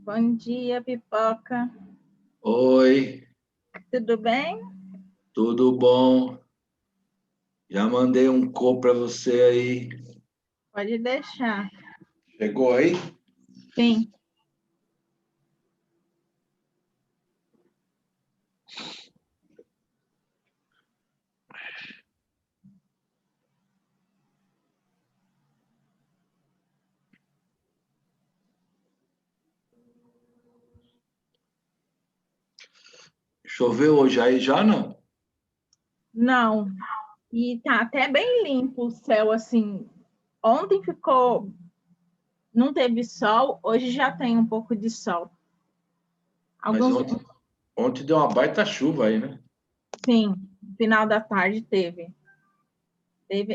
Bom dia, Pipoca. Oi, Tudo bem? tudo bom? Já mandei um cor para você aí. Pode deixar. Chegou aí? Sim. Choveu hoje aí já, não? Não. E tá até bem limpo o céu, assim. Ontem ficou, não teve sol, hoje já tem um pouco de sol. Mas Alguns, ontem deu uma baita chuva aí, né? sim, final da tarde teve.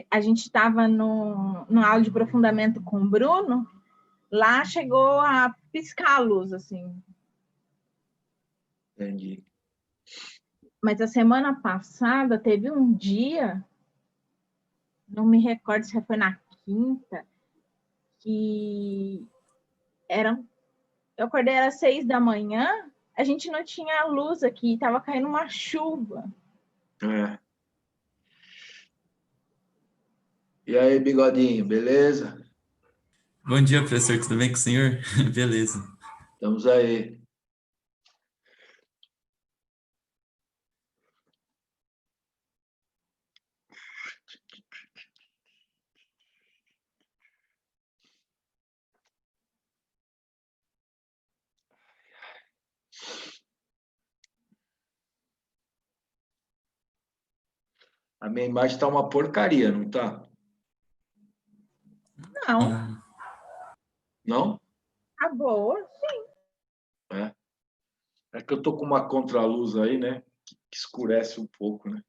A gente estava no aula de aprofundamento com o Bruno, lá chegou a piscar a luz, assim. Entendi. Mas a semana passada teve um dia, não me recordo se foi na quinta, que era, eu acordei às 6 da manhã, a gente não tinha luz aqui, estava caindo uma chuva. É. E aí, bigodinho, beleza? Bom dia, professor. Tudo bem com o senhor? Beleza. Estamos aí. A minha imagem tá uma porcaria, não tá? Não, Bom, Não? tá boa. É. É que eu tô com uma contraluz aí, né? Que escurece um pouco, né?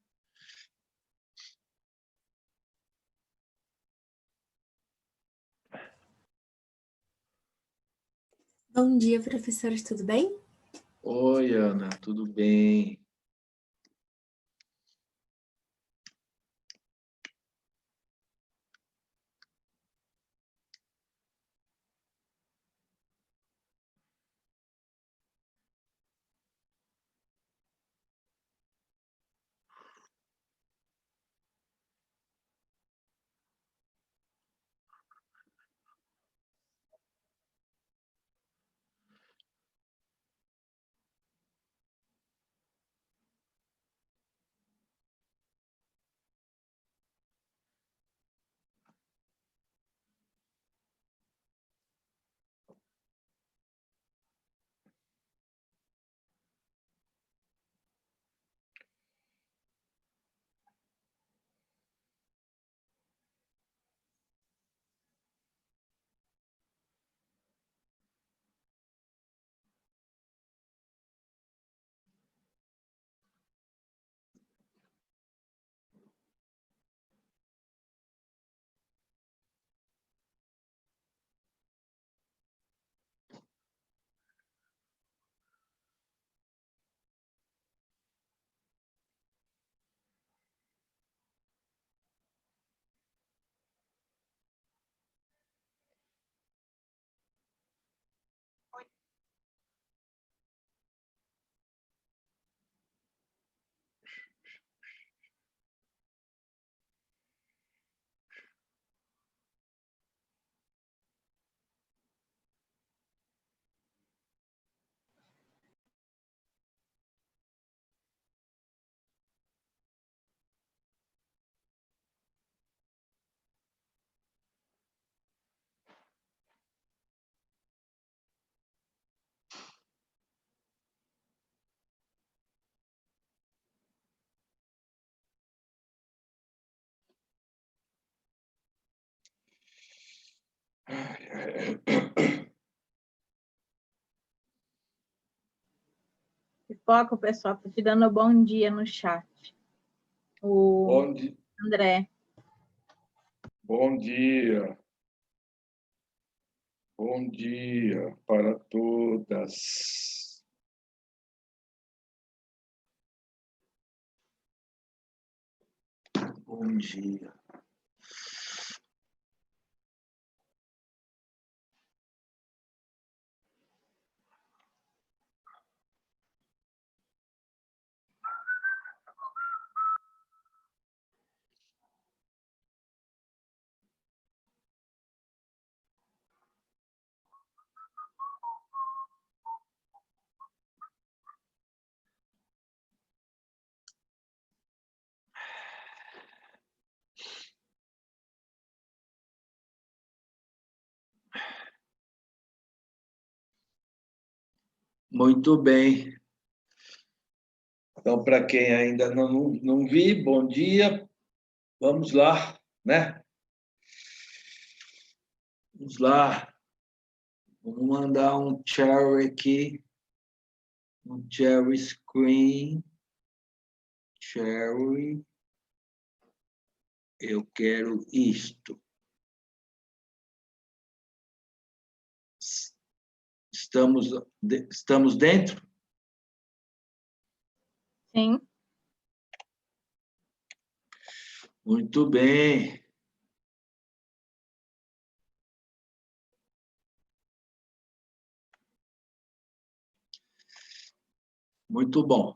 Bom dia, professores, tudo bem? Oi, Ana, tudo bem? Pipoca, o pessoal tá te dando bom dia no chat. O Bom, André, bom dia. Bom dia para todas. Bom dia. Muito bem. Então, para quem ainda não vi, bom dia. Vamos lá, né? Vamos lá. Vamos mandar um share aqui. Um share screen. Share. Eu quero isto. Estamos dentro? Sim. Muito bem. Muito bom.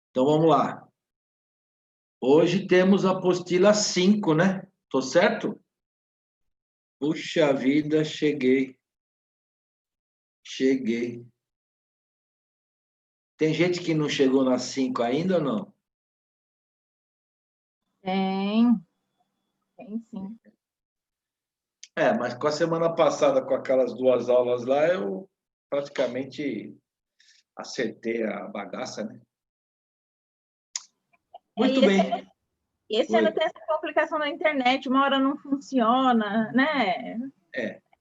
Então, vamos lá. Hoje temos a apostila 5, né? Tô certo? Puxa vida, cheguei. Cheguei. Tem gente que não chegou na 5 ainda ou não? Tem sim. Mas com a semana passada, com aquelas 2 aulas lá, eu praticamente acertei a bagaça, né? Muito bem. Esse ano Oi. tem essa complicação na internet, uma hora não funciona, né?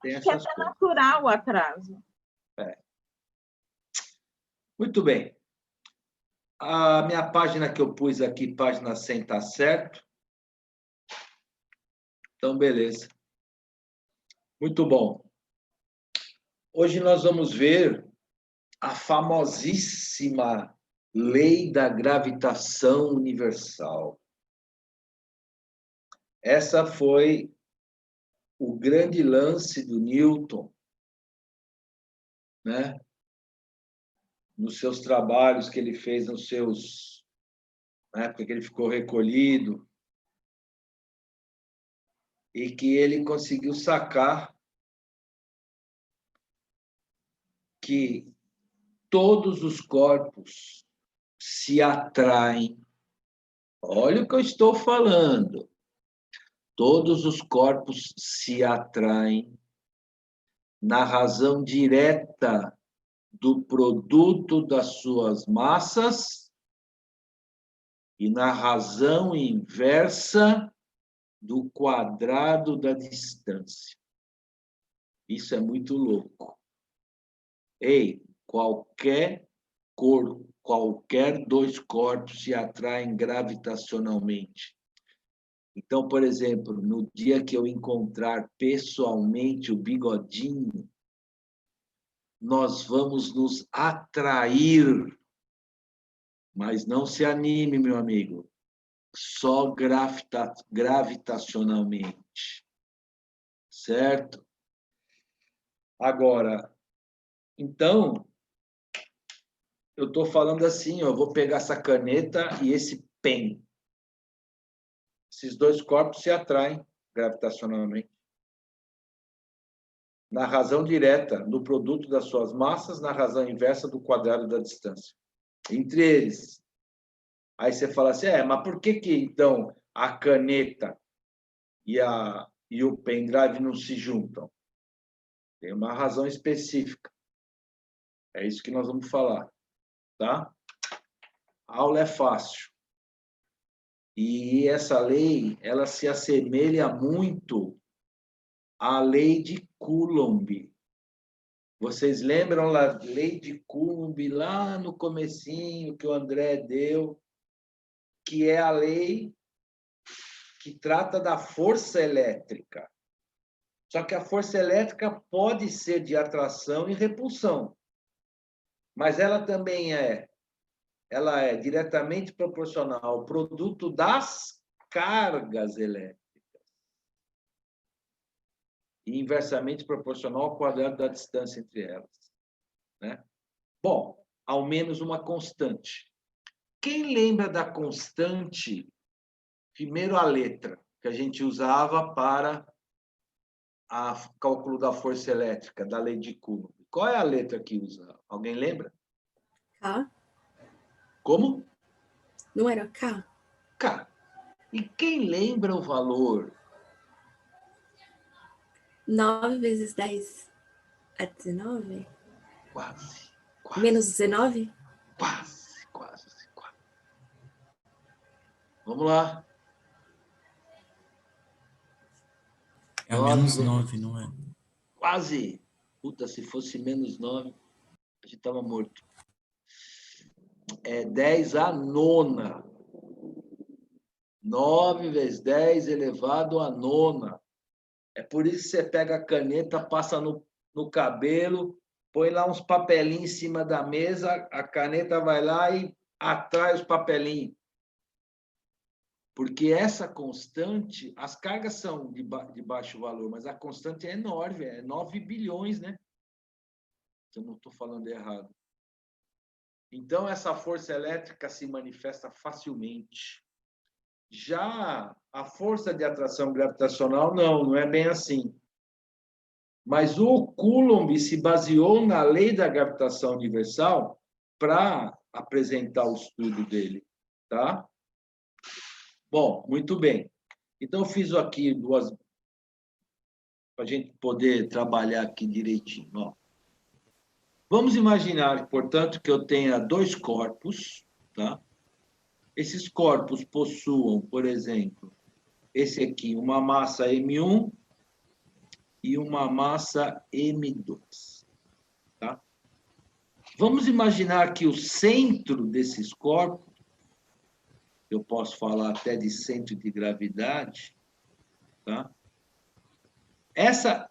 Tem Acho que é essas até coisas. natural o atraso. Muito bem. A minha página que eu pus aqui, página 100, tá certo? Então, beleza. Muito bom. Hoje nós vamos ver a famosíssima lei da gravitação universal. Essa foi o grande lance do Newton, né? Nos seus trabalhos que ele fez na época que ele ficou recolhido, e que ele conseguiu sacar que todos os corpos se atraem. Olha o que eu estou falando. Todos os corpos se atraem na razão direta do produto das suas massas e na razão inversa do quadrado da distância. Isso é muito louco. Ei, qualquer dois corpos se atraem gravitacionalmente. Então, por exemplo, no dia que eu encontrar pessoalmente o Bigodinho, nós vamos nos atrair. Mas não se anime, meu amigo. Só gravitacionalmente. Certo? Agora, então, eu estou falando assim, ó, eu vou pegar essa caneta e esse pen. Esses dois corpos se atraem gravitacionalmente. Na razão direta do produto das suas massas, na razão inversa do quadrado da distância. Entre eles. Aí você fala assim, mas por que então a caneta e o pendrive não se juntam? Tem uma razão específica. É isso que nós vamos falar, tá? A aula é fácil. E essa lei, ela se assemelha muito à lei de Coulomb. Vocês lembram da lei de Coulomb lá no comecinho que o André deu, que é a lei que trata da força elétrica. Só que a força elétrica pode ser de atração e repulsão. Mas ela também ela é diretamente proporcional ao produto das cargas elétricas e inversamente proporcional ao quadrado da distância entre elas, né? Bom, ao menos uma constante. Quem lembra da constante, primeiro a letra, que a gente usava para o cálculo da força elétrica, da lei de Coulomb? Qual é a letra que usa? Alguém lembra? K? Como? Não era K? K. E quem lembra o valor? 9 vezes 10 é 19? Quase. Menos 19? Quase. Vamos lá. É a menos 9, não é? Quase. Puta, se fosse menos 9, a gente estava morto. É 10 à nona. 9 vezes 10 elevado à nona. É por isso que você pega a caneta, passa no cabelo, põe lá uns papelinhos em cima da mesa, a caneta vai lá e atrai os papelinhos. Porque essa constante, as cargas são de baixo valor, mas a constante é enorme, é 9 bilhões, né? Se eu não estou falando errado. Então, essa força elétrica se manifesta facilmente. Já a força de atração gravitacional, não é bem assim. Mas o Coulomb se baseou na lei da gravitação universal para apresentar o estudo dele, tá? Bom, muito bem. Então, eu fiz aqui duas, para a gente poder trabalhar aqui direitinho. Ó. Vamos imaginar, portanto, que eu tenha dois corpos, tá? Esses corpos possuam, por exemplo, esse aqui, uma massa M1 e uma massa M2, tá? Vamos imaginar que o centro desses corpos, eu posso falar até de centro de gravidade, tá?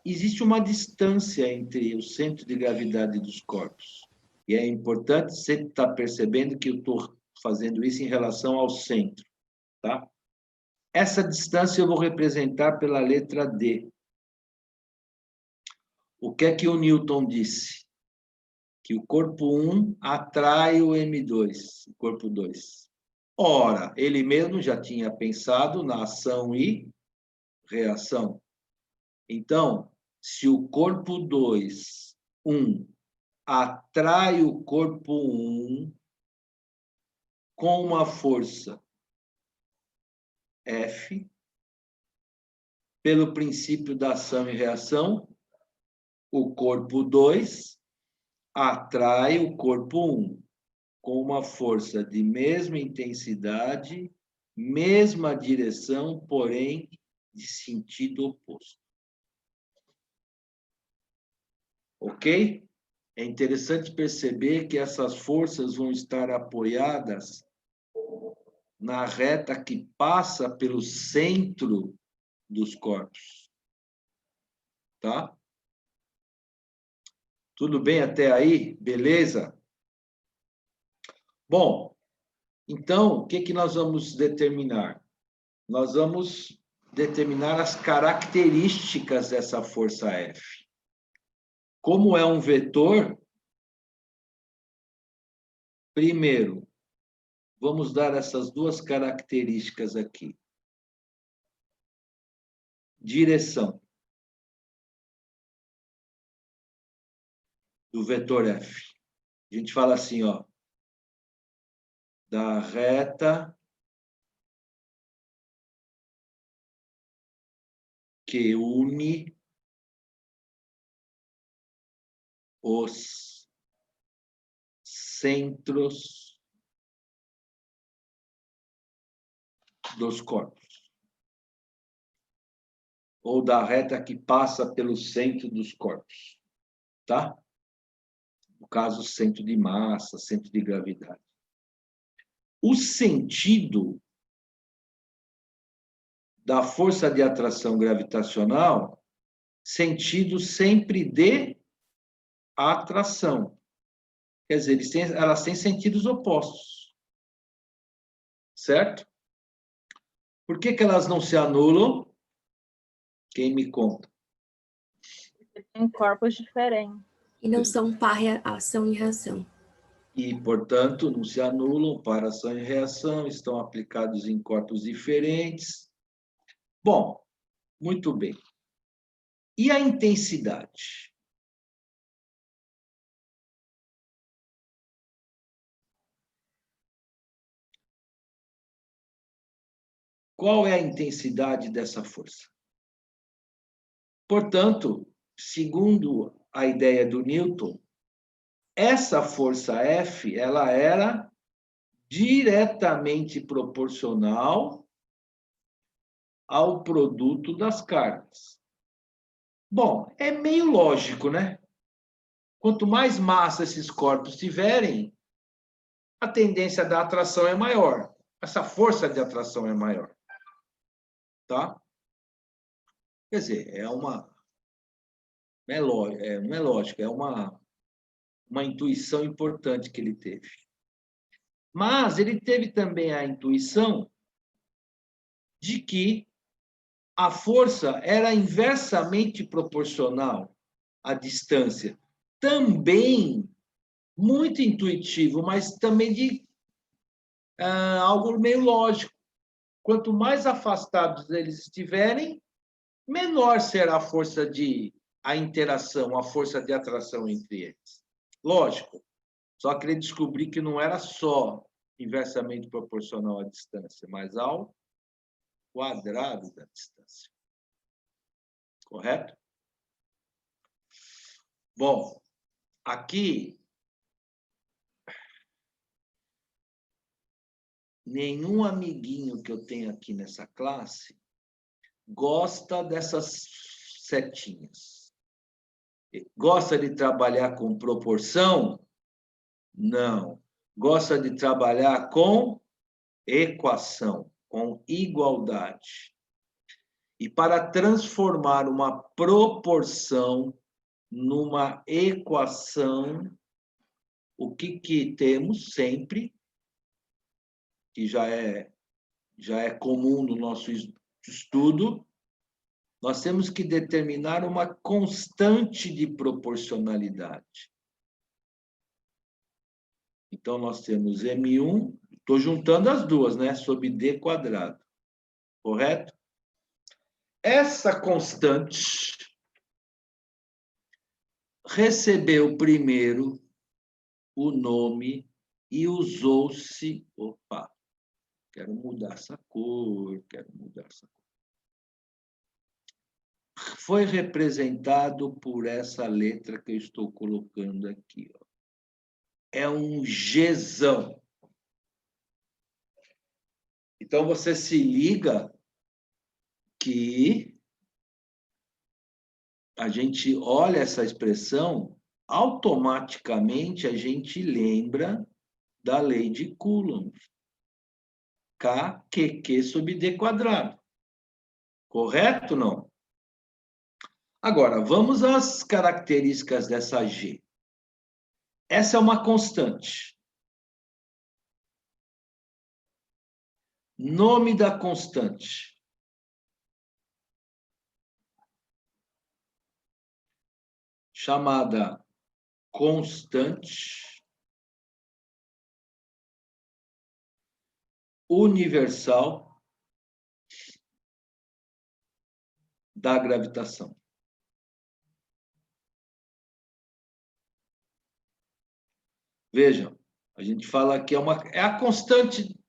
Existe uma distância entre o centro de gravidade dos corpos. E é importante sempre estar percebendo que eu estou fazendo isso em relação ao centro, tá? Essa distância eu vou representar pela letra D. O que é que o Newton disse? Que o corpo 1 atrai o M2, o corpo 2. Ora, ele mesmo já tinha pensado na ação e reação. Então, se o corpo 2, 1, atrai o corpo 1 com uma força F, pelo princípio da ação e reação, o corpo 2 atrai o corpo 1 com uma força de mesma intensidade, mesma direção, porém de sentido oposto. Ok? É interessante perceber que essas forças vão estar apoiadas na reta que passa pelo centro dos corpos. Tá? Tudo bem até aí? Beleza? Bom, então, o que nós vamos determinar? Nós vamos determinar as características dessa força F. Como é um vetor, primeiro, vamos dar essas duas características aqui. Direção do vetor F. A gente fala assim, ó, da reta que une os centros dos corpos. Ou da reta que passa pelo centro dos corpos. Tá? No caso, centro de massa, centro de gravidade. O sentido da força de atração gravitacional, sentido sempre de atração. Quer dizer, elas têm sentidos opostos. Certo? Por que elas não se anulam? Quem me conta? Tem corpos diferentes. E não são par ação e reação. E, portanto, não se anulam para ação e reação, estão aplicados em corpos diferentes. Bom, muito bem. E a intensidade? Qual é a intensidade dessa força? Portanto, segundo a ideia do Newton, essa força F, ela era diretamente proporcional ao produto das cargas. Bom, é meio lógico, né? Quanto mais massa esses corpos tiverem, a tendência da atração é maior. Essa força de atração é maior. Tá? Quer dizer, não é lógico, é uma intuição importante que ele teve. Mas ele teve também a intuição de que a força era inversamente proporcional à distância. Também muito intuitivo, mas também de algo meio lógico. Quanto mais afastados eles estiverem, menor será a interação, a força de atração entre eles. Lógico. Só que ele descobriu que não era só inversamente proporcional à distância, mas ao quadrado da distância. Correto? Bom, aqui nenhum amiguinho que eu tenho aqui nessa classe gosta dessas setinhas. Gosta de trabalhar com proporção? Não. Gosta de trabalhar com equação, com igualdade. E para transformar uma proporção numa equação, o que temos sempre, que já é comum no nosso estudo, nós temos que determinar uma constante de proporcionalidade. Então, nós temos M1, estou juntando as duas, né? Sobre D quadrado. Correto? Essa constante recebeu primeiro o nome e usou-se... Opa! Quero mudar essa cor. Foi representado por essa letra que eu estou colocando aqui. Ó. É um Gzão. Então, você se liga que a gente olha essa expressão, automaticamente a gente lembra da lei de Coulomb. KQQ sobre D quadrado. Correto ou não? Agora, vamos às características dessa G. Essa é uma constante. Nome da constante. Chamada constante universal da gravitação. Vejam, a gente fala que é a constante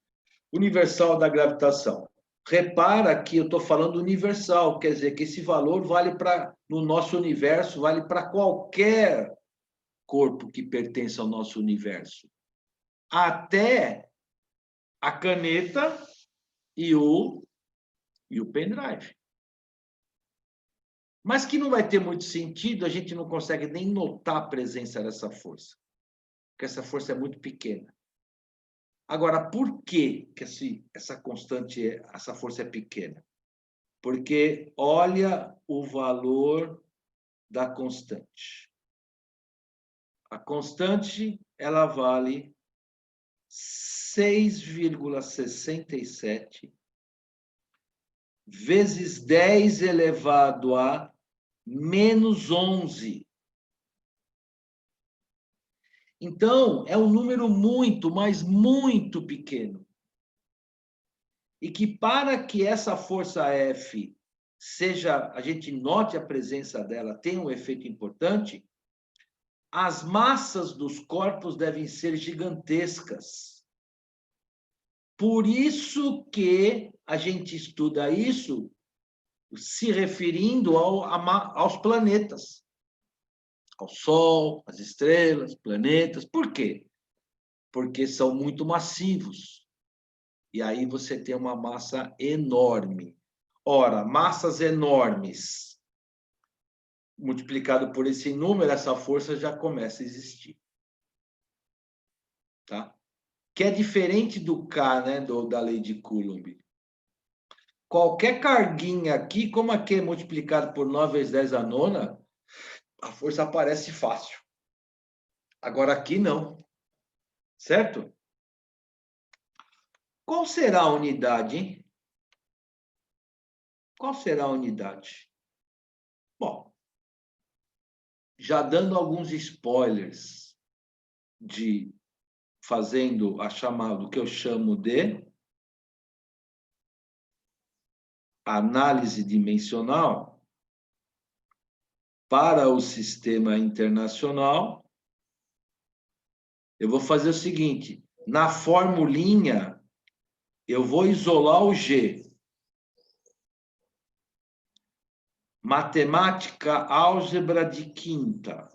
universal da gravitação. Repara que eu estou falando universal, quer dizer que esse valor vale no nosso universo, vale para qualquer corpo que pertence ao nosso universo. Até a caneta e o pendrive. Mas que não vai ter muito sentido, a gente não consegue nem notar a presença dessa força. Porque essa força é muito pequena. Agora, por que essa força é pequena? Porque olha o valor da constante. A constante, ela vale 6,67 vezes 10 elevado a menos 11. Então, é um número muito, mas muito pequeno. E que para que essa força F a gente note a presença dela, tenha um efeito importante, as massas dos corpos devem ser gigantescas. Por isso que a gente estuda isso se referindo aos planetas. ao Sol, às estrelas, planetas. Por quê? Porque são muito massivos. E aí você tem uma massa enorme. Ora, massas enormes, multiplicado por esse número, essa força já começa a existir. Tá? Que é diferente do K, né, da lei de Coulomb. Qualquer carguinha aqui, como aqui é multiplicado por 9 vezes 10 a nona, a força aparece fácil. Agora aqui não. Certo? Qual será a unidade, hein? Qual será a unidade? Bom, já dando alguns spoilers de fazendo a chamada, o que eu chamo de análise dimensional para o sistema internacional, eu vou fazer o seguinte, na formulinha, eu vou isolar o G. Matemática, álgebra de quinta.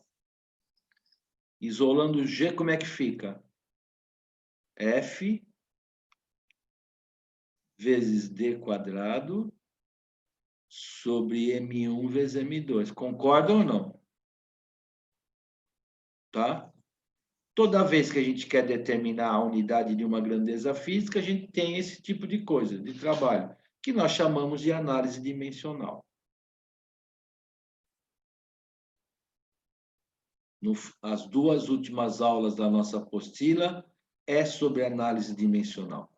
Isolando o G, como é que fica? F vezes D quadrado sobre M1 vezes M2. Concordam ou não? Tá? Toda vez que a gente quer determinar a unidade de uma grandeza física, a gente tem esse tipo de coisa, de trabalho, que nós chamamos de análise dimensional. As duas últimas aulas da nossa apostila é sobre análise dimensional.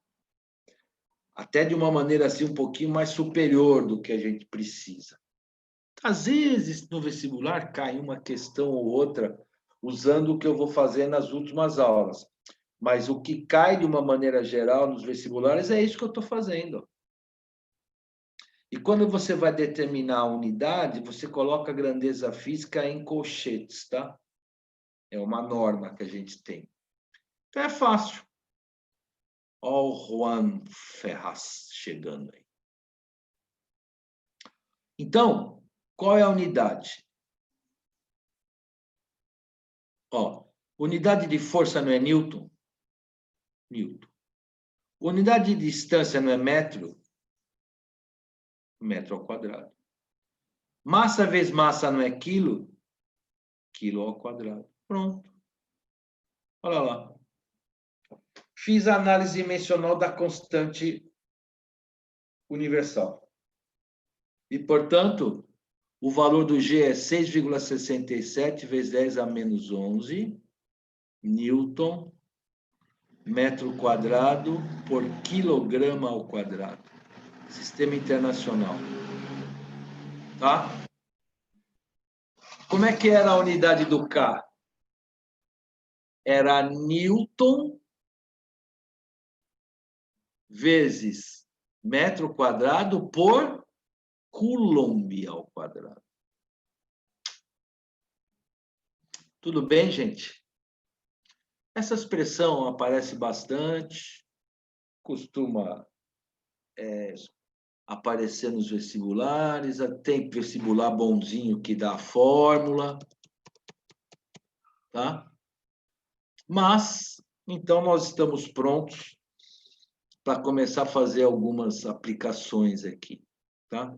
Até de uma maneira assim um pouquinho mais superior do que a gente precisa. Às vezes, no vestibular, cai uma questão ou outra usando o que eu vou fazer nas últimas aulas. Mas o que cai de uma maneira geral nos vestibulares é isso que eu estou fazendo. E quando você vai determinar a unidade, você coloca a grandeza física em colchetes, tá? É uma norma que a gente tem. Então é fácil. Olha o Juan Ferraz chegando aí. Então, qual é a unidade? Ó, unidade de força não é Newton? Newton. Unidade de distância não é metro? Metro ao quadrado. Massa vezes massa não é quilo? Quilo ao quadrado. Pronto. Olha lá. Fiz a análise dimensional da constante universal. E, portanto, o valor do G é 6,67 vezes 10 a menos 11 Newton, metro quadrado por quilograma ao quadrado. Sistema internacional. Tá? Como é que era a unidade do K? Era Newton vezes metro quadrado por Coulomb ao quadrado. Tudo bem, gente? Essa expressão aparece bastante, costuma aparecer nos vestibulares, tem vestibular bonzinho que dá a fórmula, tá? Mas, então, nós estamos prontos para começar a fazer algumas aplicações aqui, tá?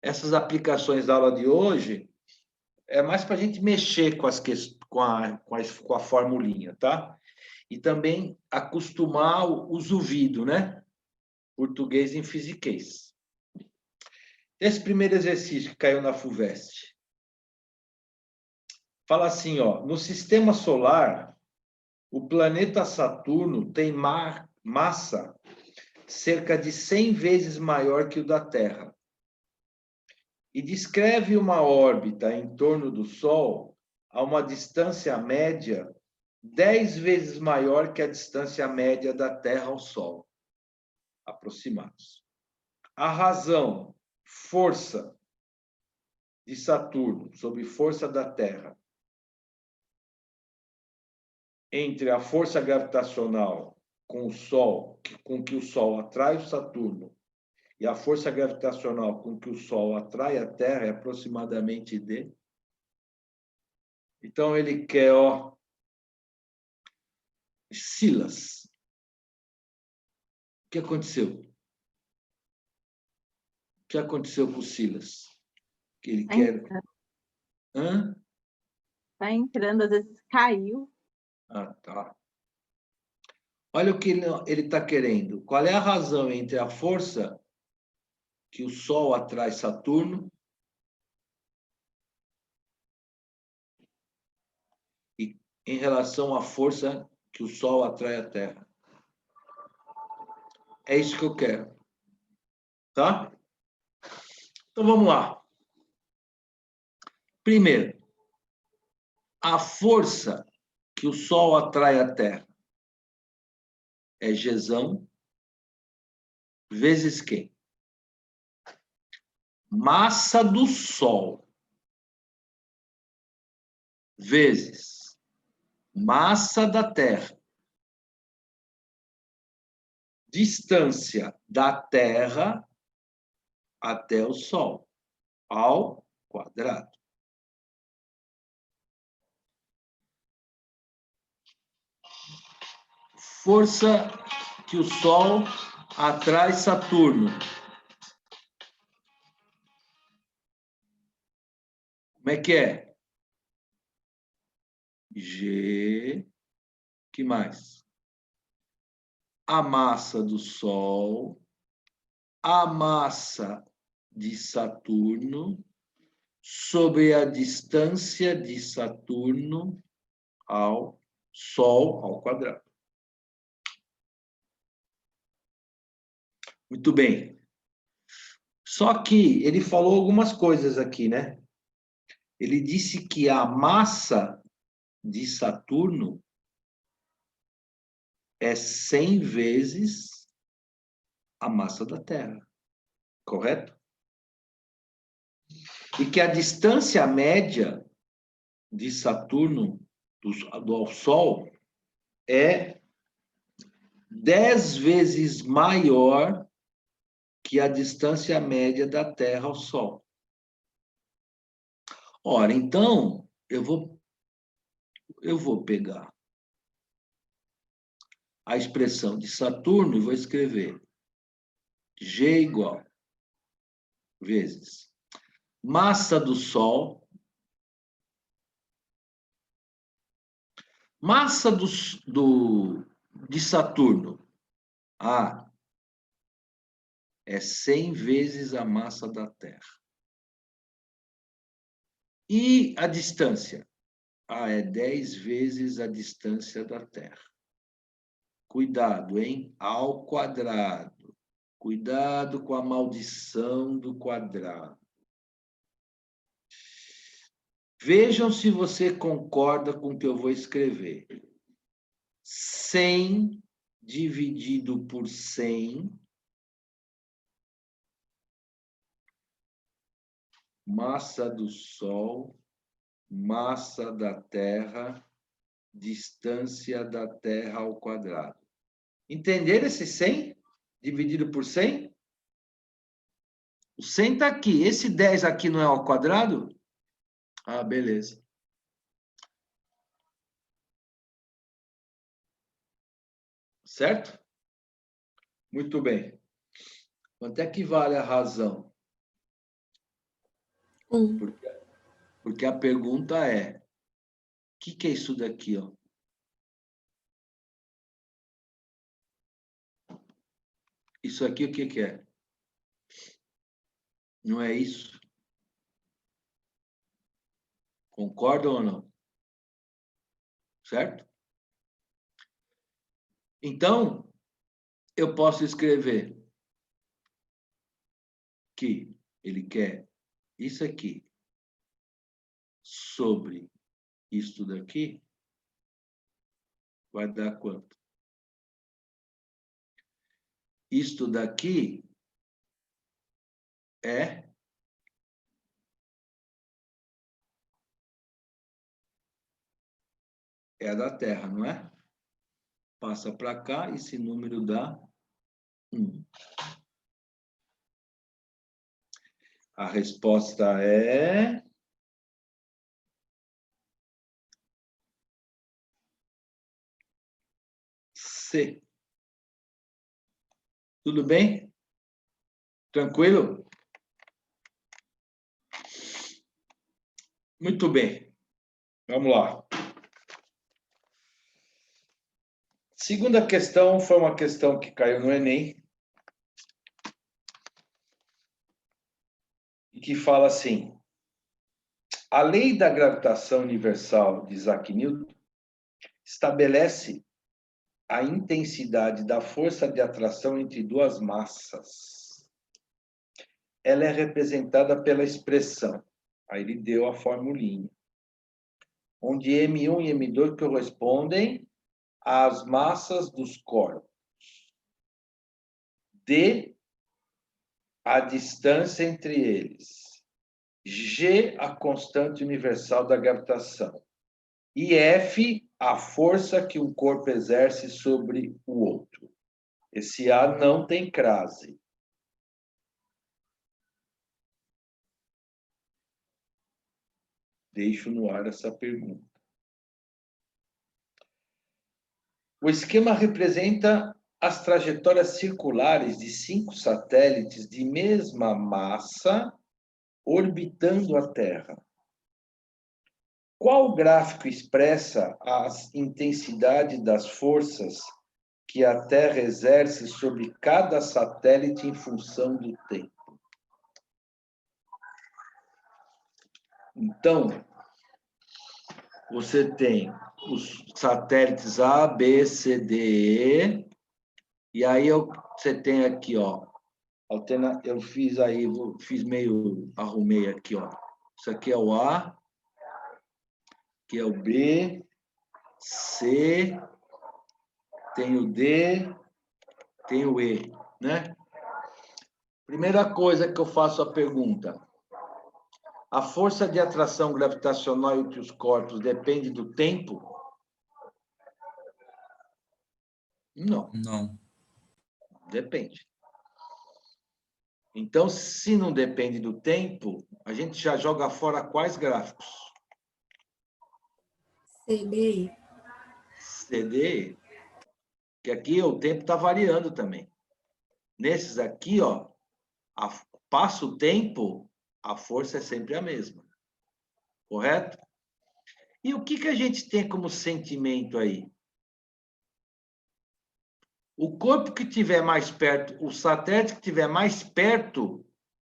Essas aplicações da aula de hoje é mais para a gente mexer com a formulinha, tá? E também acostumar os ouvidos, né? Português em fisiquês. Esse primeiro exercício que caiu na FUVEST. Fala assim, ó, no sistema solar, o planeta Saturno tem massa cerca de 100 vezes maior que o da Terra. E descreve uma órbita em torno do Sol a uma distância média 10 vezes maior que a distância média da Terra ao Sol, aproximados. A razão, força de Saturno sobre força da Terra, entre a força gravitacional com o Sol, com que o Sol atrai o Saturno, e a força gravitacional com que o Sol atrai a Terra é aproximadamente de Então, ele quer, ó, Silas. O que aconteceu? O que aconteceu com o Silas? Que ele quer... Hã? Tá entrando, às vezes caiu. Ah, tá. Olha o que ele está querendo. Qual é a razão entre a força que o Sol atrai Saturno e em relação à força que o Sol atrai a Terra? É isso que eu quero. Tá? Então vamos lá. Primeiro, a força que o Sol atrai a Terra é Gesão vezes quem? Massa do Sol vezes massa da Terra. Distância da Terra até o Sol, ao quadrado. Força que o Sol atrai Saturno. Como é que é? G, que mais? A massa do Sol, a massa de Saturno, sobre a distância de Saturno ao Sol ao quadrado. Muito bem. Só que ele falou algumas coisas aqui, né? Ele disse que a massa de Saturno é 100 vezes a massa da Terra, correto? E que a distância média de Saturno ao Sol é 10 vezes maior que a distância média da Terra ao Sol. Ora, então, eu vou pegar a expressão de Saturno e vou escrever G igual vezes massa do Sol, massa de Saturno, é 100 vezes a massa da Terra. E a distância? É 10 vezes a distância da Terra. Cuidado, hein? Ao quadrado. Cuidado com a maldição do quadrado. Vejam se você concorda com o que eu vou escrever. 100 dividido por 100, massa do Sol, massa da Terra, distância da Terra ao quadrado. Entenderam esse 100 dividido por 100? O 100 está aqui. Esse 10 aqui não é ao quadrado? Ah, beleza. Certo? Muito bem. Quanto é que vale a razão? 1. Porque a pergunta é, o que é isso daqui, ó? Isso aqui o que é? Não é isso? Concordam ou não? Certo? Então, eu posso escrever que ele quer isso aqui sobre isto daqui, vai dar quanto? Isto daqui é a da Terra, não é? Passa para cá, esse número dá 1. A resposta é C. Tudo bem? Tranquilo? Muito bem. Vamos lá. Segunda questão foi uma questão que caiu no Enem. E que fala assim: a lei da gravitação universal de Isaac Newton estabelece a intensidade da força de atração entre duas massas. Ela é representada pela expressão. Aí ele deu a formulinha. Onde M1 e M2 correspondem às massas dos corpos. D, a distância entre eles. G, a constante universal da gravitação. E F, a força que um corpo exerce sobre o outro. Esse A não tem crase. Deixo no ar essa pergunta. O esquema representa as trajetórias circulares de 5 satélites de mesma massa orbitando a Terra. Qual gráfico expressa a intensidade das forças que a Terra exerce sobre cada satélite em função do tempo? Então, você tem os satélites A, B, C, D, E, e aí você tem aqui, ó, eu fiz aí, arrumei aqui, ó. Isso aqui é o A, que é o B, C, tem o D, tem o E, né? Primeira coisa que eu faço a pergunta: a força de atração gravitacional entre os corpos depende do tempo? Não. Não. Depende. Então, se não depende do tempo, a gente já joga fora quais gráficos? CDI. CDE. Que aqui o tempo está variando também. Nesses aqui, ó, passa o tempo, a força é sempre a mesma. Correto? E o que a gente tem como sentimento aí? O corpo que estiver mais perto, o satélite que estiver mais perto,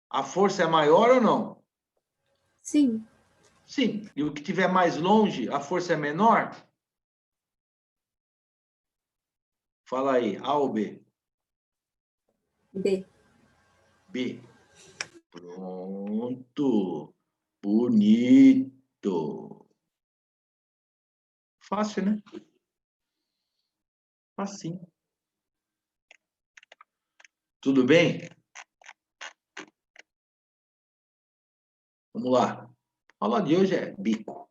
a força é maior ou não? Sim. Sim. E o que estiver mais longe, a força é menor? Fala aí, A ou B? B. B. Pronto. Bonito. Fácil, né? Facinho. Tudo bem? Vamos lá. A aula de hoje é bico.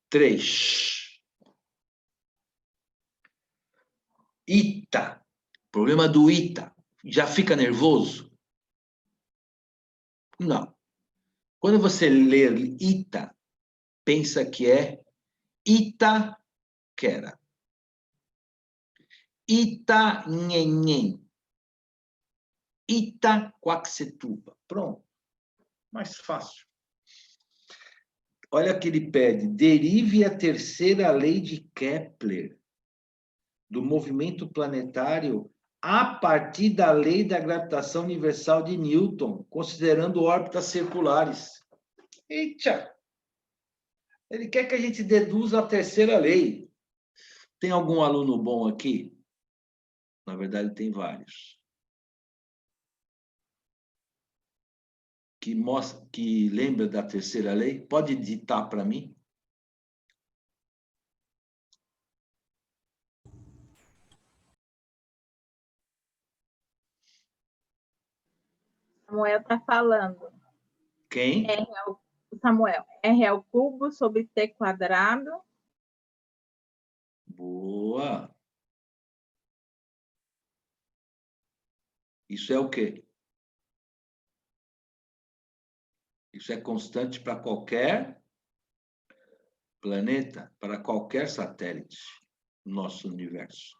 Três. Ita. Problema do ita. Já fica nervoso? Não. Quando você lê ita, pensa que é Itaquera. Itanhenhen. Itaquaquecetuba. Pronto. Mais fácil. Olha que ele pede: derive a terceira lei de Kepler do movimento planetário a partir da lei da gravitação universal de Newton, considerando órbitas circulares. Eita! Ele quer que a gente deduza a terceira lei. Tem algum aluno bom aqui? Na verdade, tem vários. Que lembra da terceira lei? Pode ditar para mim? Samuel está falando. Quem? Samuel, R é o cubo sobre T quadrado. Boa. Isso é o quê? Isso é constante para qualquer planeta para qualquer satélite no nosso universo.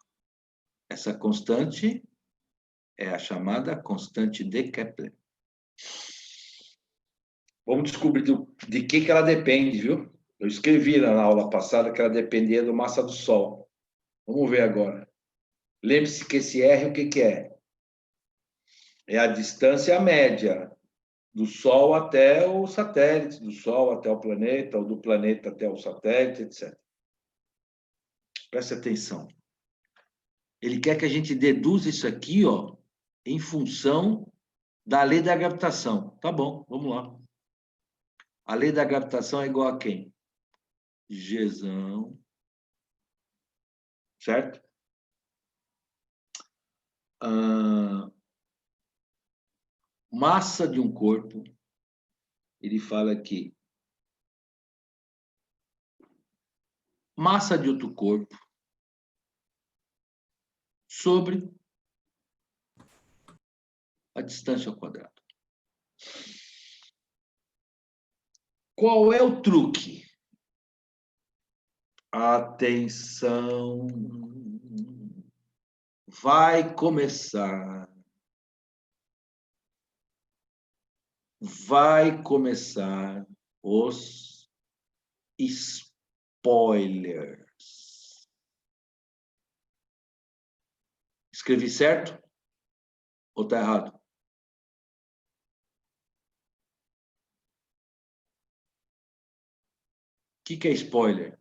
Essa constante é a chamada constante de Kepler. Vamos descobrir de que ela depende, viu? Eu escrevi na aula passada que ela dependia da massa do Sol. Vamos ver agora. Lembre-se que esse R, o que é? É a distância média do Sol até o satélite, do Sol até o planeta, ou do planeta até o satélite, etc. Preste atenção. Ele quer que a gente deduza isso aqui, ó, em função da lei da gravitação. Tá bom, vamos lá. A lei da gravitação é igual a quem? Gzão. Certo? Massa de um corpo, ele fala aqui. Massa de outro corpo sobre a distância ao quadrado. Qual é o truque? Atenção. Vai começar. Vai começar os spoilers. Escrevi certo? Ou está errado? O que é spoiler?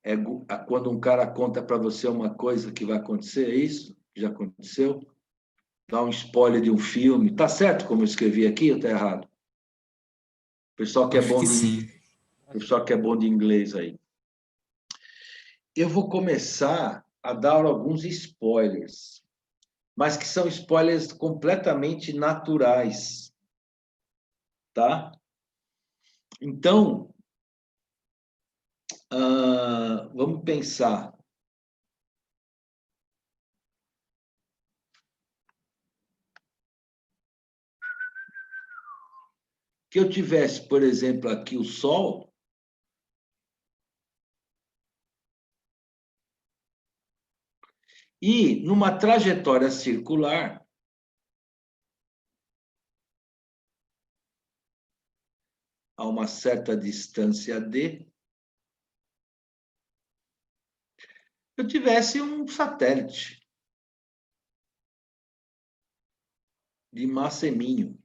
É quando um cara conta para você uma coisa que vai acontecer, é isso? Já aconteceu? Dá um spoiler de um filme. Tá certo como eu escrevi aqui ou tá errado? O pessoal que é bom sim. pessoal que é bom de inglês aí. Eu vou começar a dar alguns spoilers, mas que são spoilers completamente naturais, tá? Então, vamos pensar. Que eu tivesse, por exemplo, aqui o Sol, e numa trajetória circular, a uma certa distância d, eu tivesse um satélite de massa eminho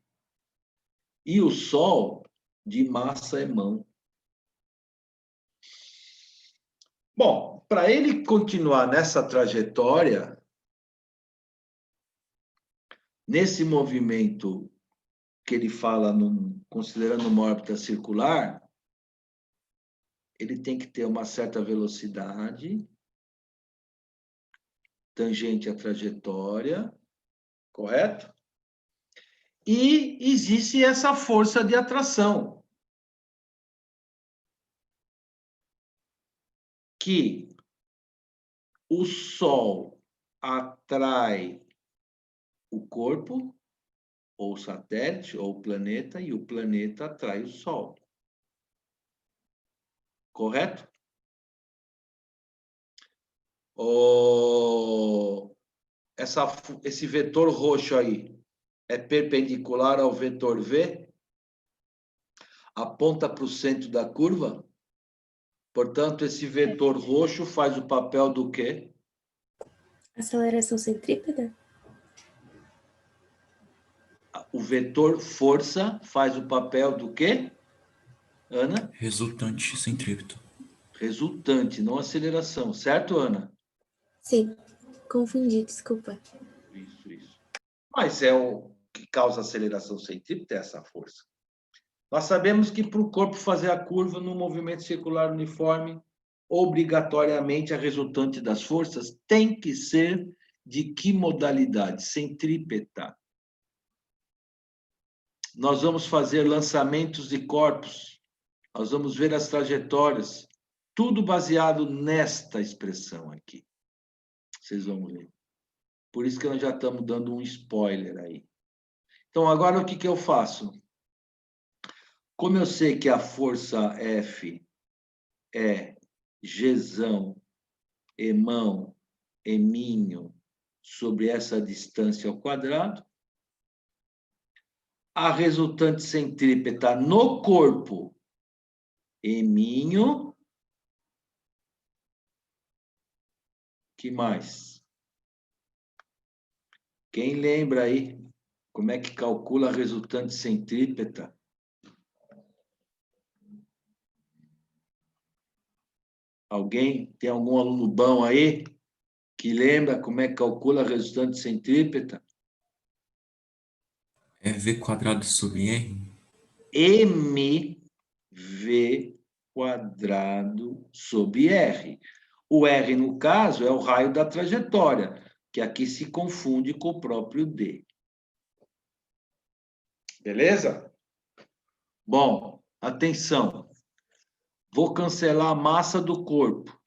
e o Sol de massa emão. Bom, para ele continuar nessa trajetória, nesse movimento que ele fala, considerando uma órbita circular, ele tem que ter uma certa velocidade, tangente à trajetória, correto? E existe essa força de atração, que o Sol atrai o corpo, ou o satélite, ou o planeta, e o planeta atrai o Sol. Correto? Esse vetor roxo aí é perpendicular ao vetor V? Aponta para o centro da curva? Portanto, esse vetor roxo faz o papel do quê? Aceleração centrípeta? O vetor força faz o papel do quê, Ana? Resultante centrípeto. Resultante, não aceleração. Certo, Ana? Sim, confundi, desculpa. Isso. Mas é o que causa aceleração centrípeta, é essa força. Nós sabemos que para o corpo fazer a curva no movimento circular uniforme, obrigatoriamente a resultante das forças tem que ser de que modalidade? Centrípeta. Nós vamos fazer lançamentos de corpos, nós vamos ver as trajetórias, tudo baseado nesta expressão aqui. Vocês vão ver. Por isso que nós já estamos dando um spoiler aí. Então, agora o que eu faço? Como eu sei que a força F é Gzão, Emão, Eminho, sobre essa distância ao quadrado, a resultante centrípeta no corpo, Eminho, que mais? Quem lembra aí como é que calcula a resultante centrípeta? Alguém? Tem algum aluno bom aí que lembra como é que calcula a resultante centrípeta? É V quadrado sobre R? mv quadrado sobre r. O r, no caso, é o raio da trajetória, que aqui se confunde com o próprio d. Beleza? Bom, atenção. Vou cancelar a massa do corpo.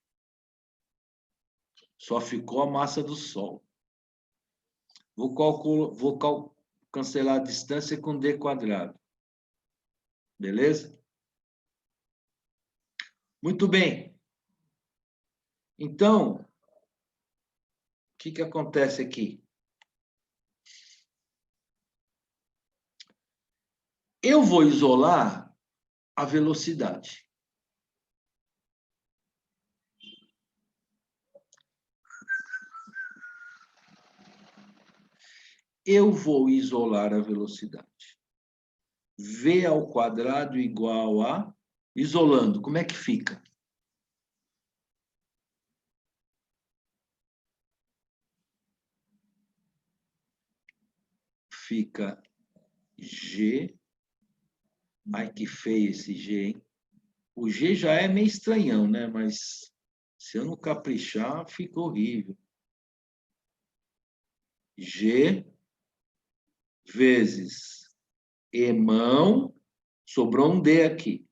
Só ficou a massa do Sol. Vou cancelar a distância com d quadrado. Beleza? Muito bem. Então, o que acontece aqui? Eu vou isolar a velocidade. Eu vou isolar a velocidade. V ao quadrado igual a... Isolando, como é que fica? Fica G. Ai, que feio esse G, hein? O G já é meio estranhão, né? Mas se eu não caprichar, fica horrível. G vezes Emão, sobrou um D aqui.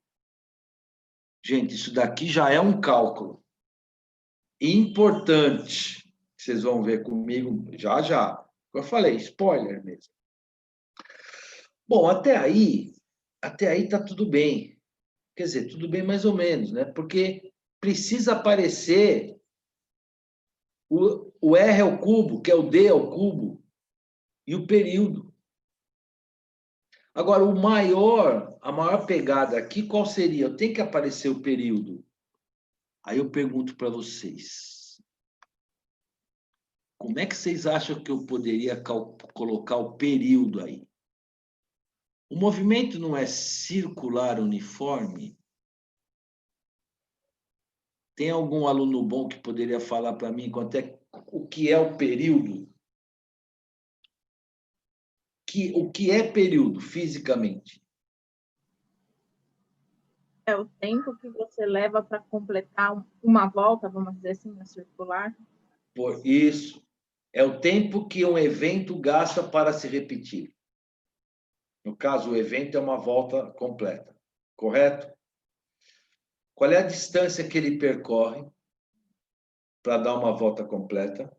Gente, isso daqui já é um cálculo importante. Vocês vão ver comigo já já. Eu falei, spoiler mesmo. Bom, até aí tá tudo bem. Quer dizer, tudo bem mais ou menos, né? Porque precisa aparecer o R ao cubo, que é o D ao cubo, e o período. Agora, a maior pegada aqui, qual seria? Tem que aparecer o período. Aí eu pergunto para vocês, como é que vocês acham que eu poderia colocar o período aí? O movimento não é circular uniforme? Tem algum aluno bom que poderia falar para mim o que é o período? O que é período fisicamente? É o tempo que você leva para completar uma volta, vamos dizer assim, no circular. Por isso, é o tempo que um evento gasta para se repetir. No caso, o evento é uma volta completa, correto? Qual é a distância que ele percorre para dar uma volta completa?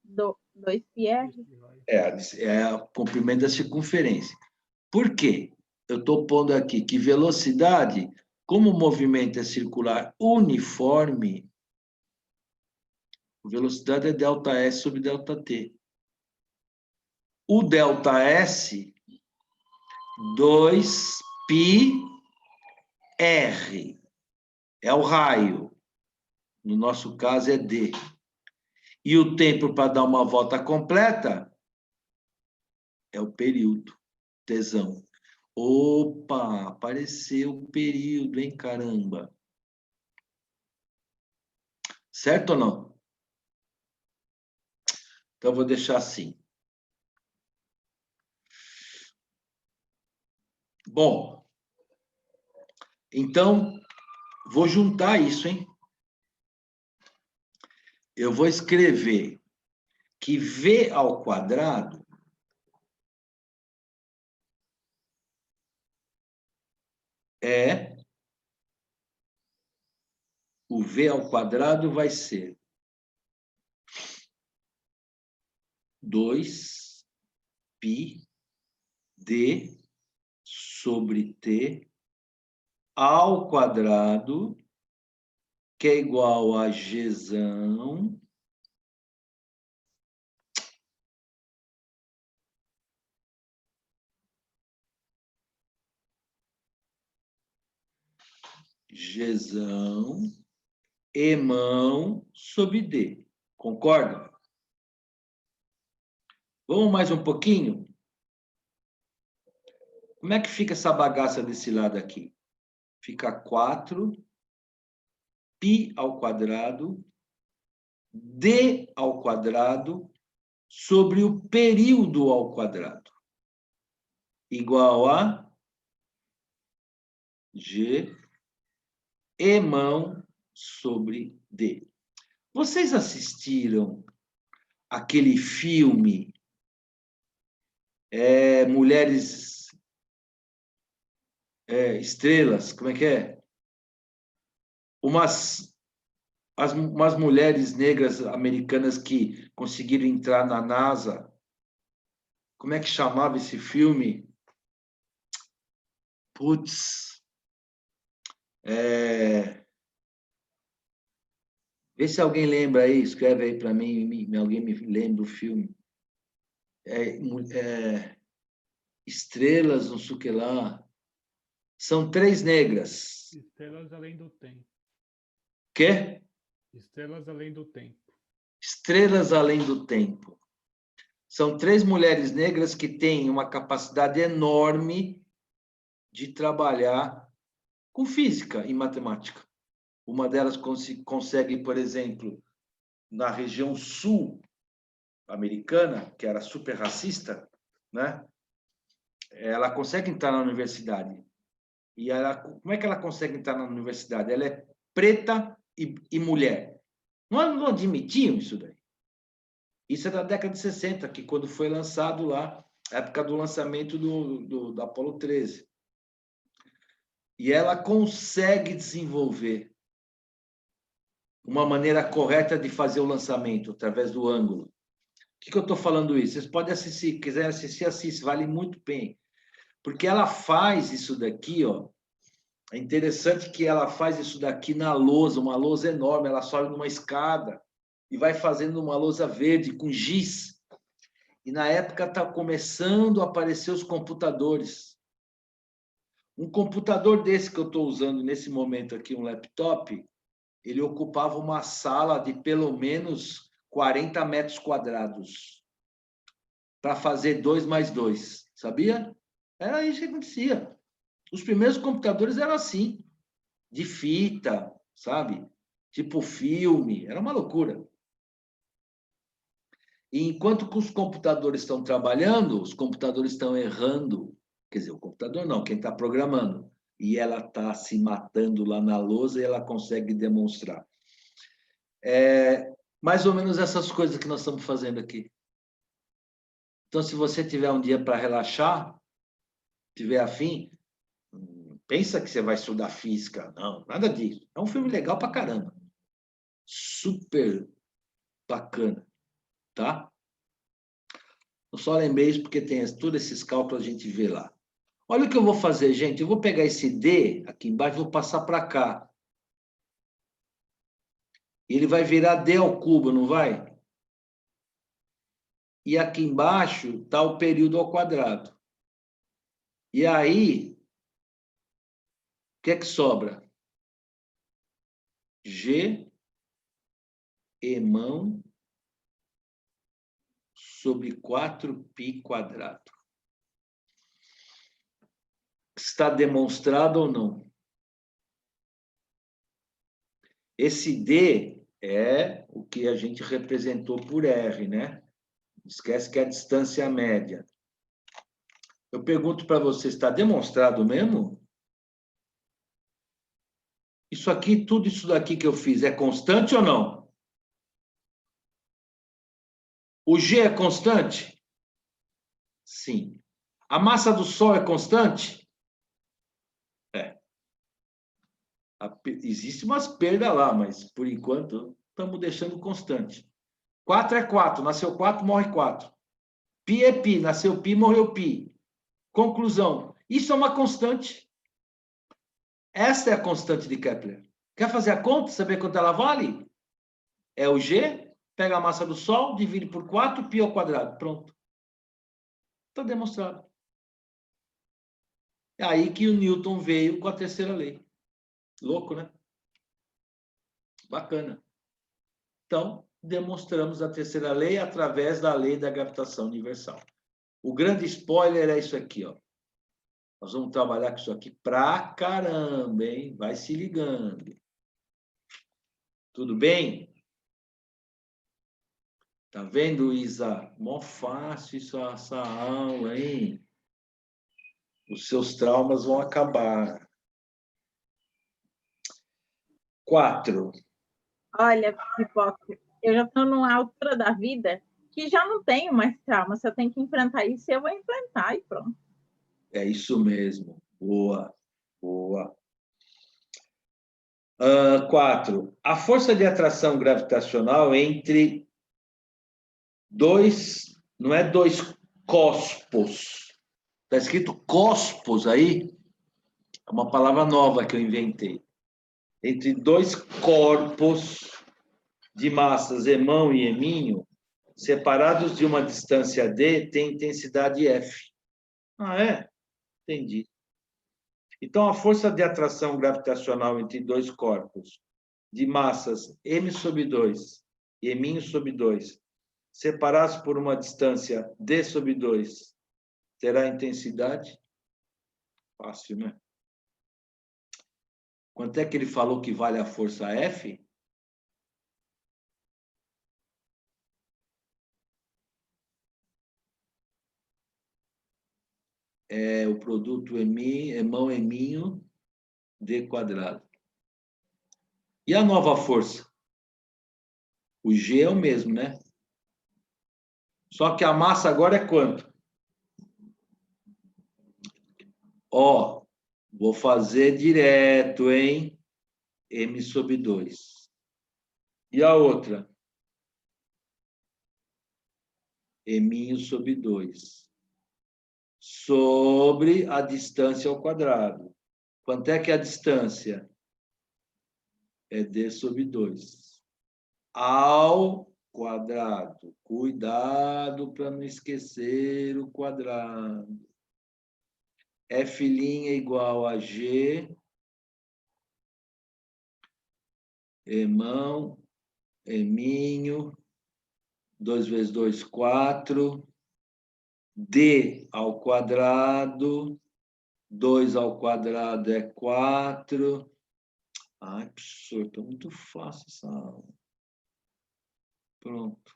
2πr. É o comprimento da circunferência. Por quê? Eu estou pondo aqui que velocidade, como o movimento é circular uniforme, velocidade é ΔS sobre ΔT. O ΔS, 2πr, é o raio. No nosso caso, é D. E o tempo para dar uma volta completa é o período, tesão. Opa, apareceu o período, hein, caramba. Certo ou não? Então, eu vou deixar assim. Bom, então, vou juntar isso, hein? Eu vou escrever que V ao quadrado é... O V ao quadrado vai ser 2πd sobre T ao quadrado, que é igual a Gzão Emão sobre D. Concorda? Vamos mais um pouquinho? Como é que fica essa bagaça desse lado aqui? Fica 4 π ao quadrado D ao quadrado sobre o período ao quadrado. Igual a G Emão sobre D. Vocês assistiram aquele filme Mulheres Estrelas? Como é que é? Umas mulheres negras americanas que conseguiram entrar na NASA. Como é que chamava esse filme? Putz. Vê se alguém lembra aí, escreve aí para mim, alguém me lembra do filme. Estrelas, não sei o que lá. São 3 negras. Estrelas Além do Tempo. Quê? Estrelas Além do Tempo. Estrelas Além do Tempo. São 3 mulheres negras que têm uma capacidade enorme de trabalhar com física e matemática. Uma delas consegue, por exemplo, na região sul americana, que era super racista, né? Ela consegue entrar na universidade. E como é que ela consegue entrar na universidade? Ela é preta e mulher. Não admitiam isso daí. Isso é da década de 60, que quando foi lançado lá, época do lançamento do Apollo 13. E ela consegue desenvolver uma maneira correta de fazer o lançamento, através do ângulo. Por que eu estou falando isso? Vocês podem assistir, quiserem assistir, assiste, vale muito bem. Porque ela faz isso daqui, ó. É interessante que ela faz isso daqui na lousa, uma lousa enorme, ela sobe numa escada e vai fazendo uma lousa verde com giz. E na época está começando a aparecer os computadores. Um computador desse que eu estou usando nesse momento aqui, um laptop, ele ocupava uma sala de pelo menos 40 metros quadrados para fazer 2 mais 2, sabia? Era isso que acontecia. Os primeiros computadores eram assim, de fita, sabe? Tipo filme, era uma loucura. E enquanto que os computadores estão trabalhando, os computadores estão errando. Quer dizer, o computador não, quem está programando. E ela está se matando lá na lousa e ela consegue demonstrar. Mais ou menos essas coisas que nós estamos fazendo aqui. Então, se você tiver um dia para relaxar, tiver afim, pensa que você vai estudar física. Não, nada disso. É um filme legal pra caramba. Super bacana, tá? Eu só lembrei isso porque tem todos esses cálculos a gente vê lá. Olha o que eu vou fazer, gente. Eu vou pegar esse D aqui embaixo e vou passar para cá. Ele vai virar D ao cubo, não vai? E aqui embaixo está o período ao quadrado. E aí, o que é que sobra? G Emão sobre 4π quadrado. Está demonstrado ou não? Esse D é o que a gente representou por R, né? Esquece que é a distância média. Eu pergunto para você, está demonstrado mesmo? Isso aqui, tudo isso daqui que eu fiz, é constante ou não? O G é constante? Sim. A massa do Sol é constante? É. Existe umas perdas lá, mas por enquanto estamos deixando constante. 4 é 4, nasceu 4, morre 4. Pi é pi, nasceu pi, morreu pi. Conclusão, Isso é uma constante. Esta é a constante de Kepler. Quer fazer a conta, saber quanto ela vale? É o G, pega a massa do Sol, divide por 4, π ao quadrado. Pronto. Está demonstrado. É aí que o Newton veio com a terceira lei. Louco, né? Bacana. Então, demonstramos a terceira lei através da lei da gravitação universal. O grande spoiler é isso aqui, ó. Nós vamos trabalhar com isso aqui pra caramba, hein? Vai se ligando. Tudo bem? Tá vendo, Isa? Mó fácil essa aula, hein? Os seus traumas vão acabar. 4. Olha, Pipoca, eu já estou numa altura da vida que já não tenho mais trauma. Se eu tenho que enfrentar isso, eu vou enfrentar e pronto. É isso mesmo. Boa, boa. 4. A força de atração gravitacional entre dois, não é dois cospos. Está escrito cospos aí. É uma palavra nova que eu inventei. Entre dois corpos de massas Emão e Eminho, separados de uma distância d, tem intensidade F. Ah, é? Entendi. Então, a força de atração gravitacional entre dois corpos de massas m/2 e m/2, separados por uma distância d/2, terá intensidade? Fácil, né? Quanto é que ele falou que vale a força F? É o produto Emão-Eminho d quadrado. E a nova força? O G é o mesmo, né? Só que a massa agora é quanto? Ó, vou fazer direto, hein? m/2. E a outra? Eminho/2. Sobre a distância ao quadrado. Quanto é que é a distância? É d/2. Ao quadrado. Cuidado para não esquecer o quadrado. F' igual a G. Emão, Eminho. 2 vezes 2, 4. D ao quadrado. 2 ao quadrado é 4. Ai, professor, está muito fácil essa aula. Pronto.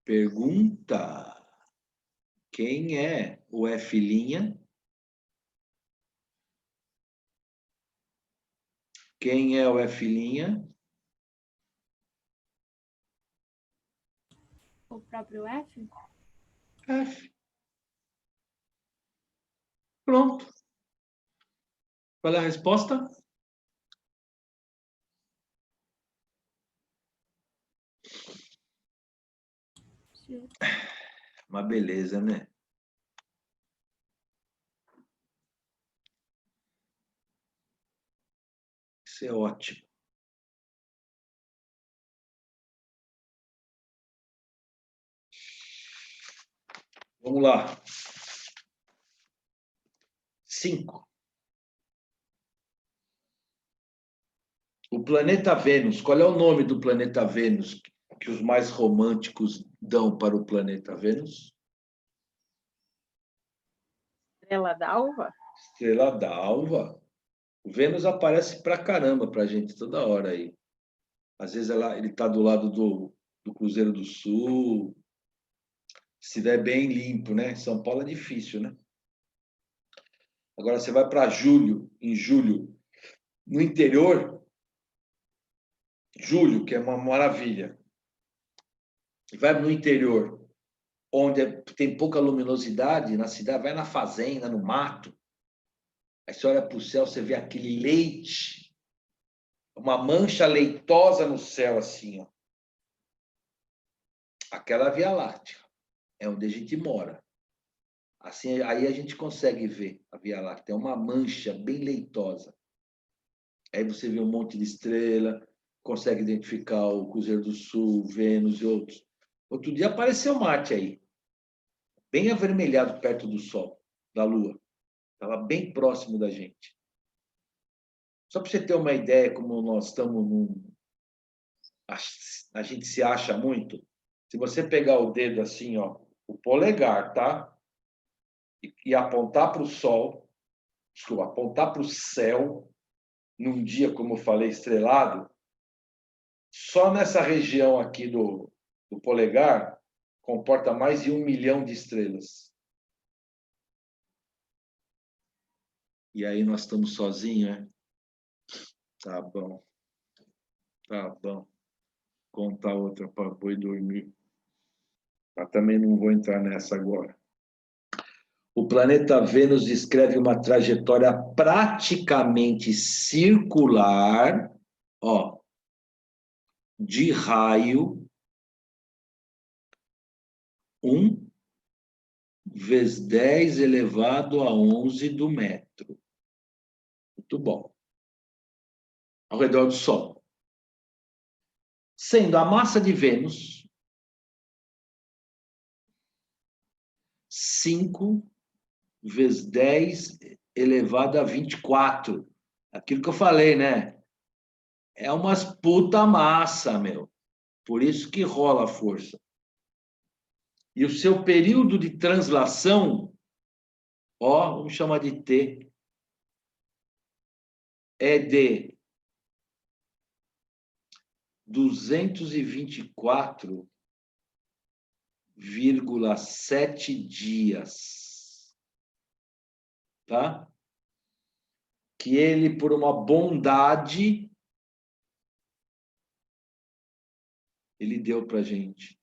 Pergunta. Quem é o F'? Quem é o F'? O próprio F? F. Pronto. Qual é a resposta? Sim. Uma beleza, né? Isso é ótimo. Vamos lá. 5. O planeta Vênus. Qual é o nome do planeta Vênus que os mais românticos dão para o planeta Vênus? Estrela d'alva? Estrela d'alva. O Vênus aparece pra caramba pra gente toda hora aí. Às vezes ele está do lado do Cruzeiro do Sul. Se der bem limpo, né? São Paulo é difícil, né? Agora você vai para em julho, no interior, julho, que é uma maravilha. Vai no interior, onde tem pouca luminosidade, na cidade, vai na fazenda, no mato. Aí você olha para o céu, você vê aquele leite, uma mancha leitosa no céu, assim, ó. Aquela Via Láctea, é onde a gente mora. Assim, aí a gente consegue ver a Via Láctea, é uma mancha bem leitosa. Aí você vê um monte de estrela, consegue identificar o Cruzeiro do Sul, Vênus e outros. Outro dia apareceu Marte aí, bem avermelhado perto do Sol, da Lua. Estava bem próximo da gente. Só para você ter uma ideia como nós estamos a gente se acha muito. Se você pegar o dedo assim, ó, o polegar, tá? E apontar para o Sol, desculpa, apontar para o céu, num dia, como eu falei, estrelado, só nessa região aqui do polegar, comporta mais de 1 milhão de estrelas. E aí nós estamos sozinhos, né? Tá bom. Tá bom. Contar outra para boi dormir. Mas também não vou entrar nessa agora. O planeta Vênus descreve uma trajetória praticamente circular, ó, de raio 1 vezes 10 elevado a 11 do metro. Muito bom. Ao redor do Sol. Sendo a massa de Vênus 5 vezes 10 elevado a 24. Aquilo que eu falei, né? É umas puta massa, meu. Por isso que rola a força. E o seu período de translação, ó, vamos chamar de T, é de 224,7 dias. Tá? Que ele, por uma bondade, ele deu para a gente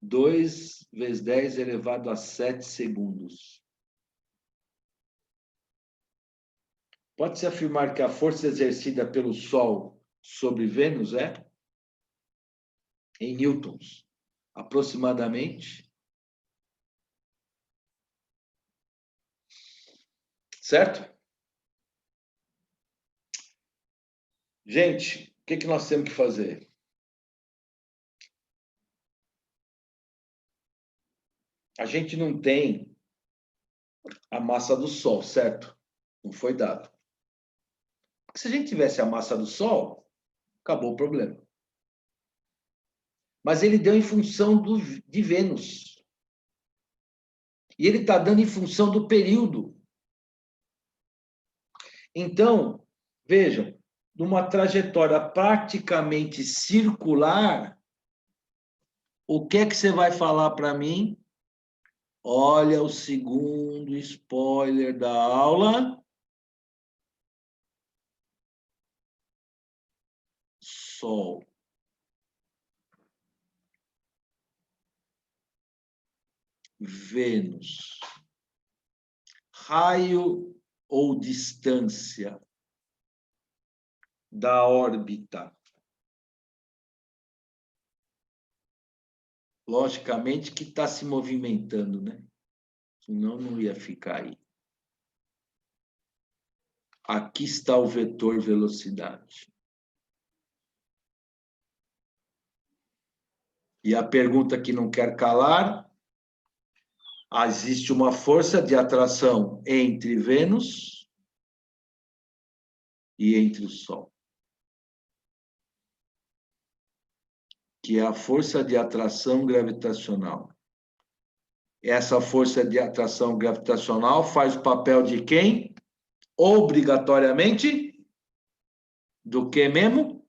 2 vezes 10 elevado a 7 segundos. Pode-se afirmar que a força exercida pelo Sol sobre Vênus é, em newtons, aproximadamente. Certo? Gente, o que nós temos que fazer? A gente não tem a massa do Sol, certo? Não foi dado. Porque se a gente tivesse a massa do Sol, acabou o problema. Mas ele deu em função de Vênus. E ele está dando em função do período. Então, vejam, numa trajetória praticamente circular, o que é que você vai falar para mim? Olha o segundo spoiler da aula. Sol. Vênus. Raio ou distância da órbita. Logicamente que está se movimentando, né? Senão não ia ficar aí. Aqui está o vetor velocidade. E a pergunta que não quer calar: existe uma força de atração entre Vênus e entre o Sol, que é a força de atração gravitacional. Essa força de atração gravitacional faz o papel de quem? Obrigatoriamente? Do que mesmo?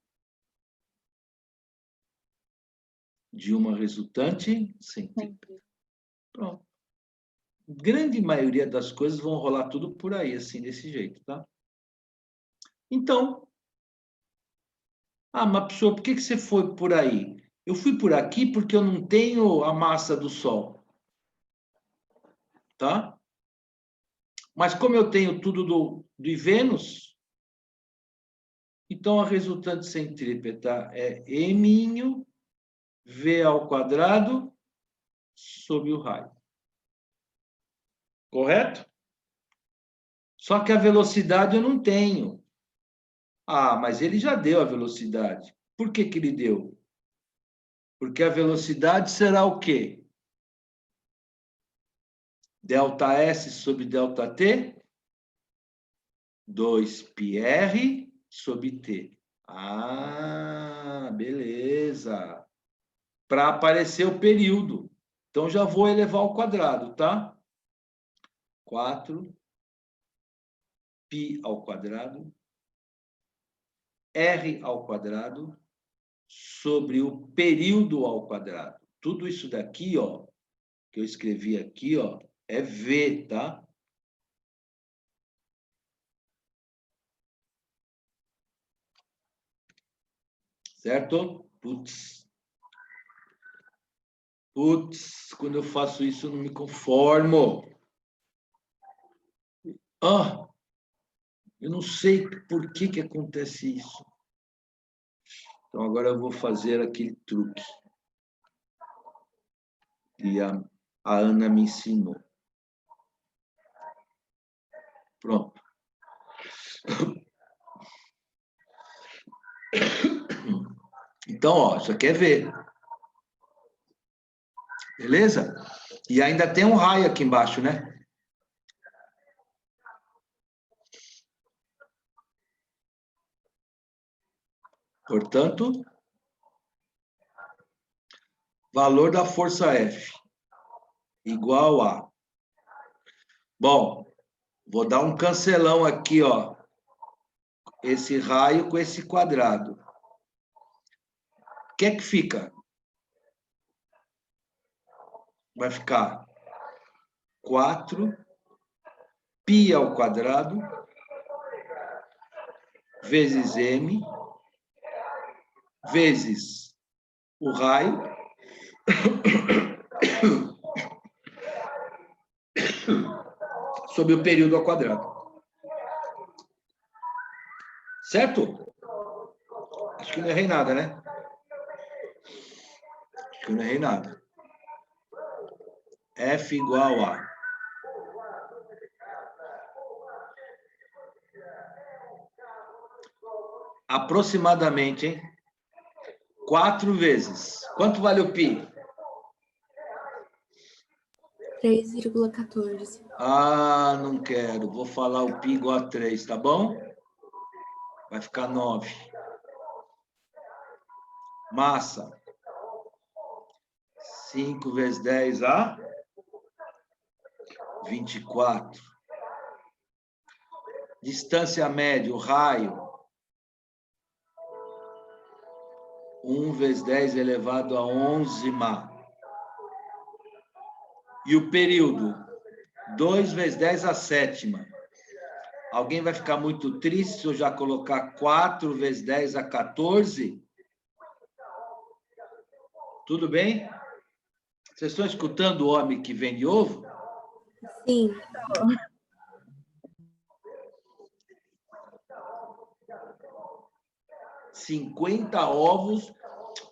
De uma resultante centrípeta. Pronto. Grande maioria das coisas vão rolar tudo por aí, assim, desse jeito, tá? Então, mas pessoa, por que você foi por aí? Eu fui por aqui porque eu não tenho a massa do Sol. Tá? Mas como eu tenho tudo de Vênus, então a resultante centrípeta é M V ao quadrado sobre o raio. Correto? Só que a velocidade eu não tenho. Ah, mas ele já deu a velocidade. Por que que ele deu? Porque a velocidade será o quê? Delta S sobre delta T, 2πr sobre T. Ah, beleza. Para aparecer o período. Então, já vou elevar ao quadrado, tá? 4π ao quadrado, r ao quadrado, sobre o período ao quadrado. Tudo isso daqui, ó, que eu escrevi aqui, ó, é V, tá? Certo? Putz, quando eu faço isso, eu não me conformo. Ah, eu não sei por que que acontece isso. Então, agora eu vou fazer aquele truque que a Ana me ensinou. Pronto. Então, ó, isso aqui é V. Beleza? E ainda tem um raio aqui embaixo, né? Portanto, valor da força F igual a... Bom, vou dar um cancelão aqui, ó. Esse raio com esse quadrado. O que é que fica? Vai ficar 4π ao quadrado vezes m vezes o raio sobre o período ao quadrado. Certo? Acho que não errei nada, né? Acho que não errei nada. F igual a... aproximadamente, hein? 4 vezes. Quanto vale o π? 3,14. Ah, não quero. Vou falar o π igual a 3, tá bom? Vai ficar 9. Massa. 5 vezes 10 a 24. Distância média, o raio. 1 vezes 10 elevado a 11 má. E o período? 2 vezes 10 a sétima. Alguém vai ficar muito triste se eu já colocar 4 vezes 10 a 14? Tudo bem? Vocês estão escutando o homem que vende ovo? Sim. R$50 ovos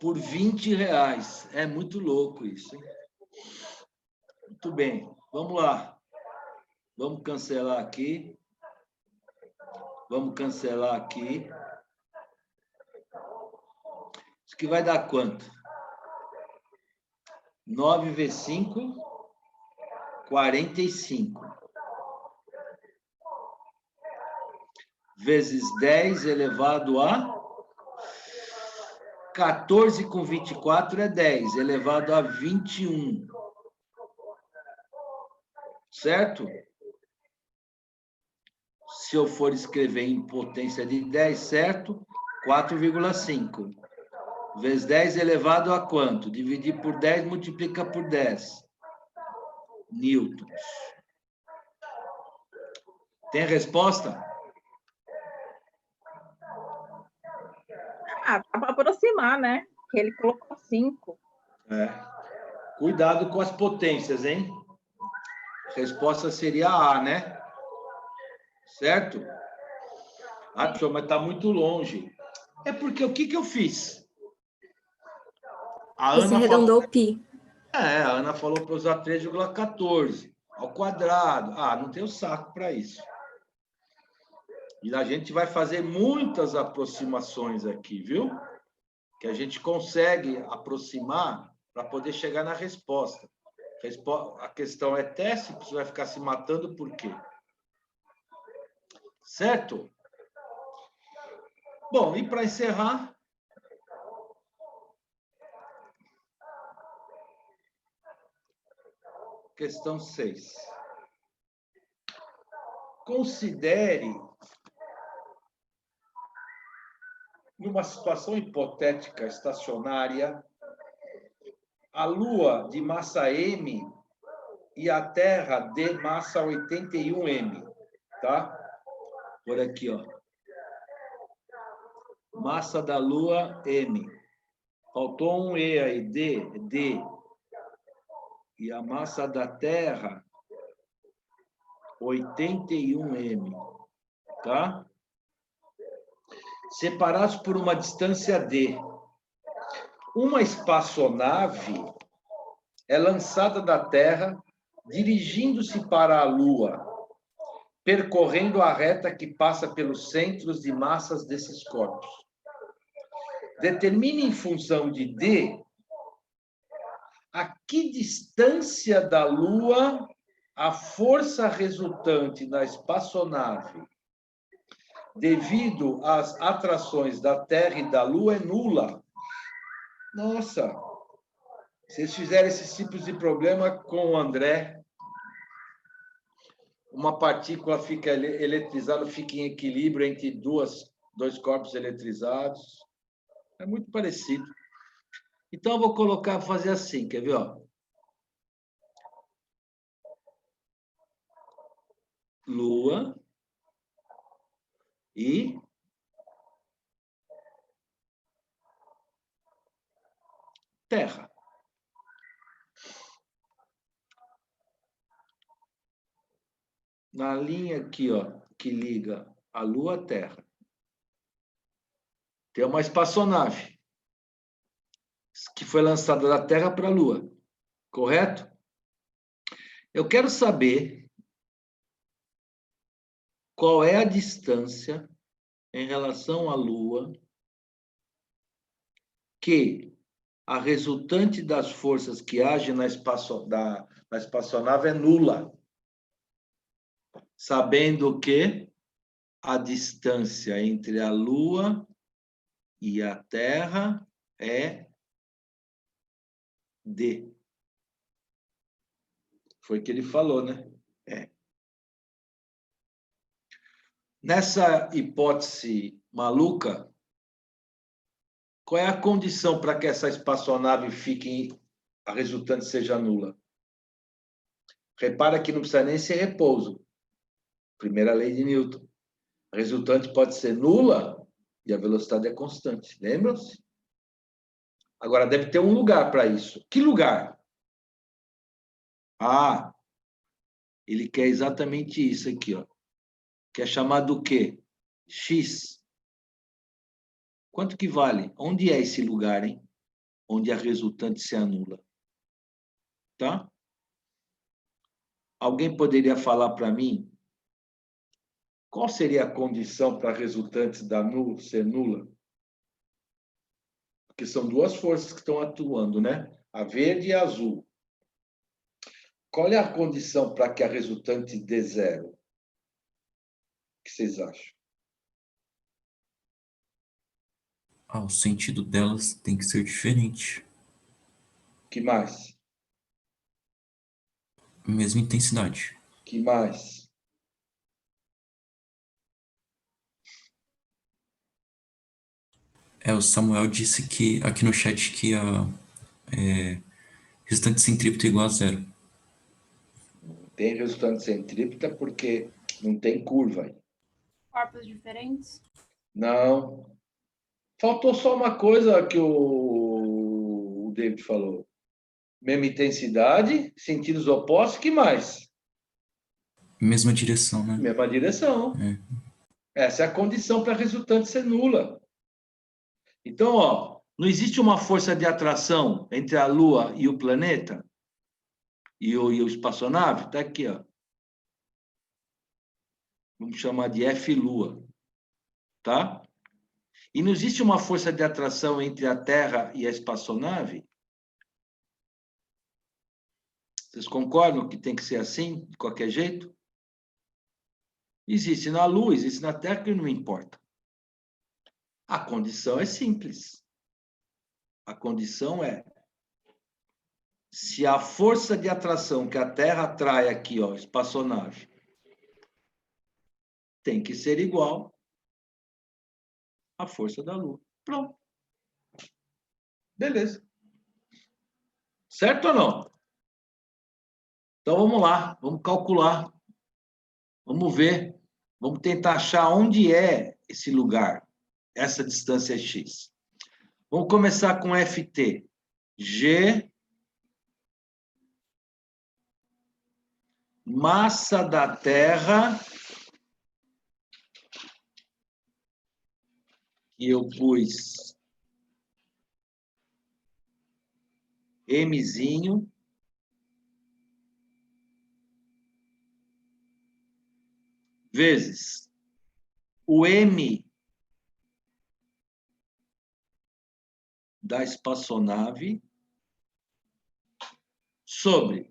por R$20. É muito louco isso, hein? Muito bem, vamos lá. Vamos cancelar aqui. Vamos cancelar aqui. Isso aqui vai dar quanto? 9 vezes 5, 45. Vezes 10 elevado a 14 com 24 é 10, elevado a 21. Certo? Se eu for escrever em potência de 10, certo? 4,5. Vezes 10 elevado a quanto? Dividir por 10, multiplica por 10. Newtons. Tem resposta? Ah, dá para aproximar, né? Que ele colocou 5. É. Cuidado com as potências, hein? A resposta seria A, né? Certo? Ah, professor, mas está muito longe. É porque o que que eu fiz? A Você Ana arredondou falou... o π. a Ana falou para usar 3,14. ao quadrado. Ah, não tem o saco para isso. E a gente vai fazer muitas aproximações aqui, viu? Que a gente consegue aproximar para poder chegar na resposta. A questão é teste, você vai ficar se matando por quê? Certo? Bom, e para encerrar, questão 6. Considere, numa situação hipotética estacionária, a Lua de massa M e a Terra de massa 81M, tá? Por aqui, ó. Massa da Lua, M. Faltou um E aí, D. E a massa da Terra, 81M, tá? Separados por uma distância D. Uma espaçonave é lançada da Terra, dirigindo-se para a Lua, percorrendo a reta que passa pelos centros de massas desses corpos. Determine em função de D a que distância da Lua a força resultante na espaçonave, devido às atrações da Terra e da Lua, é nula. Nossa! Vocês fizeram esses tipos de problema com o André. Uma partícula fica eletrizada, fica em equilíbrio entre dois corpos eletrizados. É muito parecido. Então, eu vou fazer assim, quer ver? Ó? Lua e Terra. Na linha aqui, ó, que liga a Lua à Terra, tem uma espaçonave que foi lançada da Terra para a Lua, correto? Eu quero saber qual é a distância em relação à Lua que a resultante das forças que agem na espaçonave é nula, sabendo que a distância entre a Lua e a Terra é D. Foi o que ele falou, né? É. Nessa hipótese maluca, qual é a condição para que essa espaçonave a resultante seja nula? Repara que não precisa nem ser repouso. Primeira lei de Newton. A resultante pode ser nula e a velocidade é constante. Lembram-se? Agora, deve ter um lugar para isso. Que lugar? Ah, ele quer exatamente isso aqui, ó. Que é chamado o quê? X. Quanto que vale? Onde é esse lugar, hein? Onde a resultante se anula. Tá? Alguém poderia falar para mim qual seria a condição para a resultante ser nula? Porque são duas forças que estão atuando, né? A verde e a azul. Qual é a condição para que a resultante dê zero? O que vocês acham? O sentido delas tem que ser diferente. Que mais? Mesma intensidade. Que mais? O Samuel disse que aqui no chat que a resultante centrípeta é igual a zero. Tem resultante centrípeta porque não tem curva aí. Corpos diferentes? Não. Faltou só uma coisa que o David falou. Mesma intensidade, sentidos opostos, que mais? Mesma direção, né? Mesma direção. Essa é a condição para a resultante ser nula. Então, ó, não existe uma força de atração entre a Lua e o planeta? E o espaçonave está aqui, ó. Vamos chamar de F-Lua, tá? E não existe uma força de atração entre a Terra e a espaçonave? Vocês concordam que tem que ser assim, de qualquer jeito? Existe na Lua, existe na Terra, que não importa. A condição é simples. A condição é: se a força de atração que a Terra atrai aqui, ó, espaçonave, tem que ser igual à força da Lua. Pronto. Beleza. Certo ou não? Então vamos lá, vamos calcular. Vamos ver. Vamos tentar achar onde é esse lugar, essa distância x. Vamos começar com FT. G, massa da Terra, que eu pus Mzinho, vezes o M da espaçonave sobre...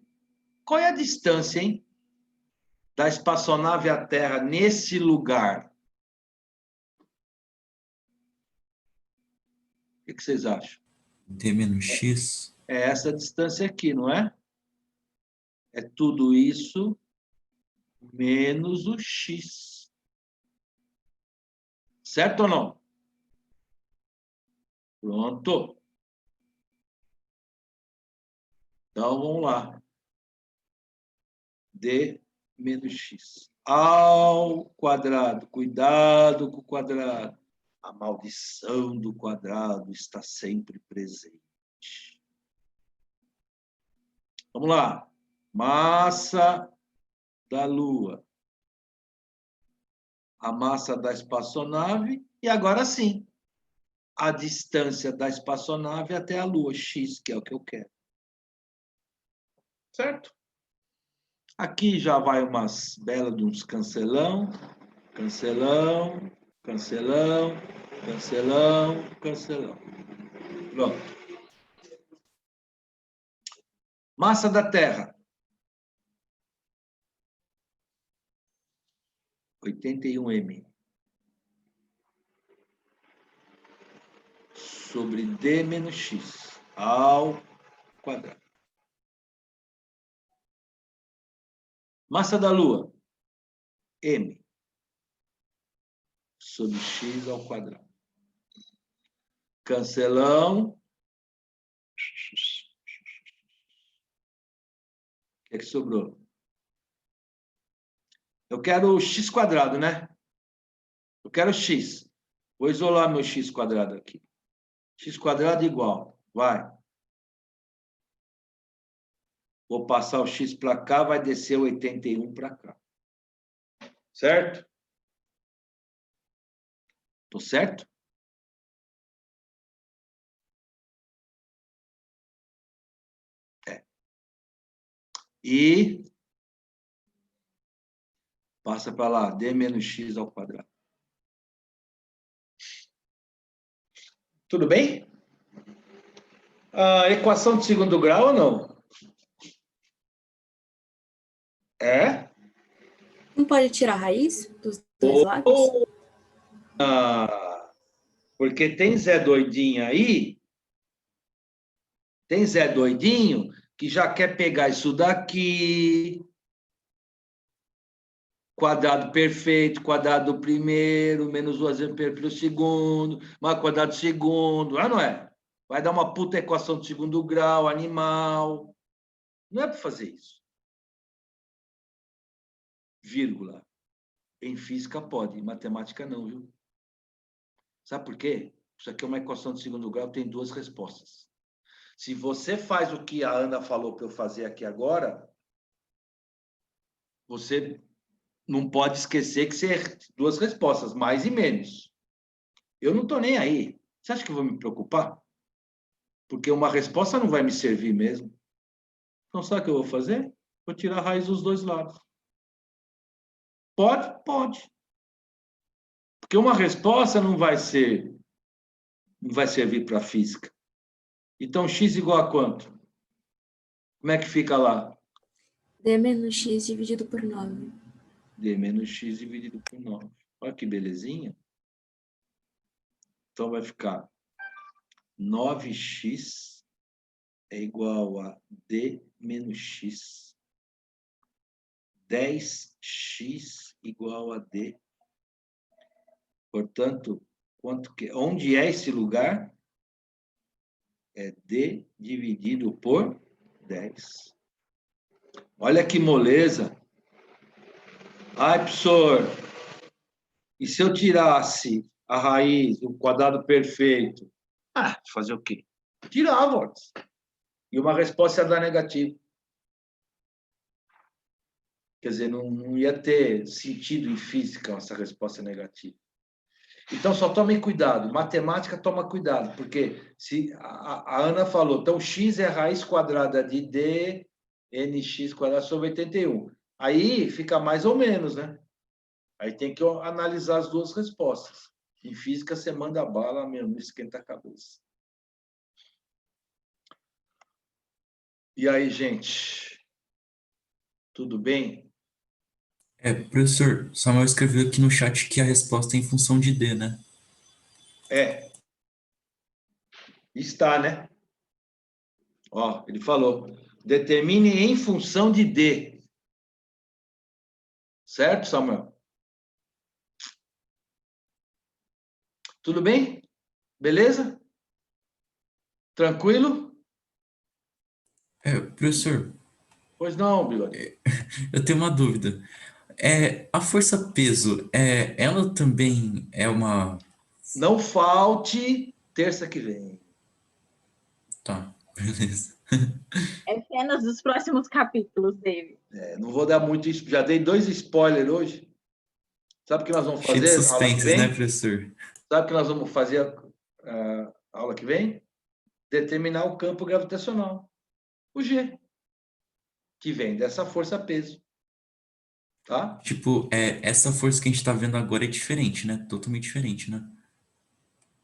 Qual é a distância, hein? Da espaçonave à Terra nesse lugar? O que vocês acham? D menos X. É essa distância aqui, não é? É tudo isso menos o x. Certo ou não? Pronto. Então, vamos lá. D menos x ao quadrado. Cuidado com o quadrado. A maldição do quadrado está sempre presente. Vamos lá. Massa da Lua. A massa da espaçonave. E agora sim, a distância da espaçonave até a Lua, x, que é o que eu quero. Certo? Aqui já vai umas belas de uns cancelão, cancelão, cancelão, cancelão, cancelão. Pronto. Massa da Terra. 81 m. Sobre D menos X ao quadrado. Massa da Lua. M. Sobre X ao quadrado. Cancelão. O que é que sobrou? Eu quero x quadrado, né? Eu quero x. Vou isolar meu x quadrado aqui. X quadrado igual. Vai. Vou passar o x para cá, vai descer o 81 para cá. Certo? Tô certo? É. E passa para lá, d menos x ao quadrado. Tudo bem? A equação de segundo grau ou não? É? Não pode tirar a raiz dos dois lados? Porque tem Zé Doidinho aí, tem Zé Doidinho que já quer pegar isso daqui, quadrado perfeito, quadrado do primeiro, menos o perfeito do segundo, mais quadrado do segundo, não é? Vai dar uma puta equação de segundo grau, animal. Não é para fazer isso. Vírgula. Em física pode, em matemática não, viu? Sabe por quê? Isso aqui é uma equação de segundo grau, tem duas respostas. Se você faz o que a Ana falou para eu fazer aqui agora, você não pode esquecer que você duas respostas, mais e menos. Eu não estou nem aí. Você acha que eu vou me preocupar? Porque uma resposta não vai me servir mesmo. Então, sabe o que eu vou fazer? Vou tirar a raiz dos dois lados. Pode? Pode. Porque uma resposta não vai servir para física. Então, x igual a quanto? Como é que fica lá? D menos x dividido por 9. D menos x dividido por 9. Olha que belezinha. Então, vai ficar 9x é igual a D menos x. 10x igual a D. Portanto, onde é esse lugar? É D dividido por 10. Olha que moleza. Ai, professor, e se eu tirasse a raiz, o quadrado perfeito? Fazer o quê? Tirava. E uma resposta ia dar negativo. Quer dizer, não ia ter sentido em física essa resposta negativa. Então, só tomem cuidado. Matemática, toma cuidado. Porque se a Ana falou, então, x é a raiz quadrada de d, nx quadrado sobre 81. Aí fica mais ou menos, né? Aí tem que analisar as duas respostas. Em física, você manda bala mesmo, não esquenta a cabeça. E aí, gente? Tudo bem? Professor, Samuel escreveu aqui no chat que a resposta é em função de D, né? Está, né? Ó, ele falou, determine em função de D. Certo, Samuel? Tudo bem? Beleza? Tranquilo? Professor, Pois não, Bigode. eu tenho uma dúvida. A força-peso, ela também é uma... Não falte terça que vem. Tá, beleza. É cenas dos próximos capítulos, David. Não vou dar muito, já dei 2 spoilers hoje. Sabe o que nós vamos Cheio de fazer aula que suspenses, né, vem? professor? Sabe o que nós vamos fazer aula que vem? Determinar o campo gravitacional. O G. Que vem dessa força-peso. Tá? Tipo, essa força que a gente tá vendo agora é diferente, né? Totalmente diferente, né?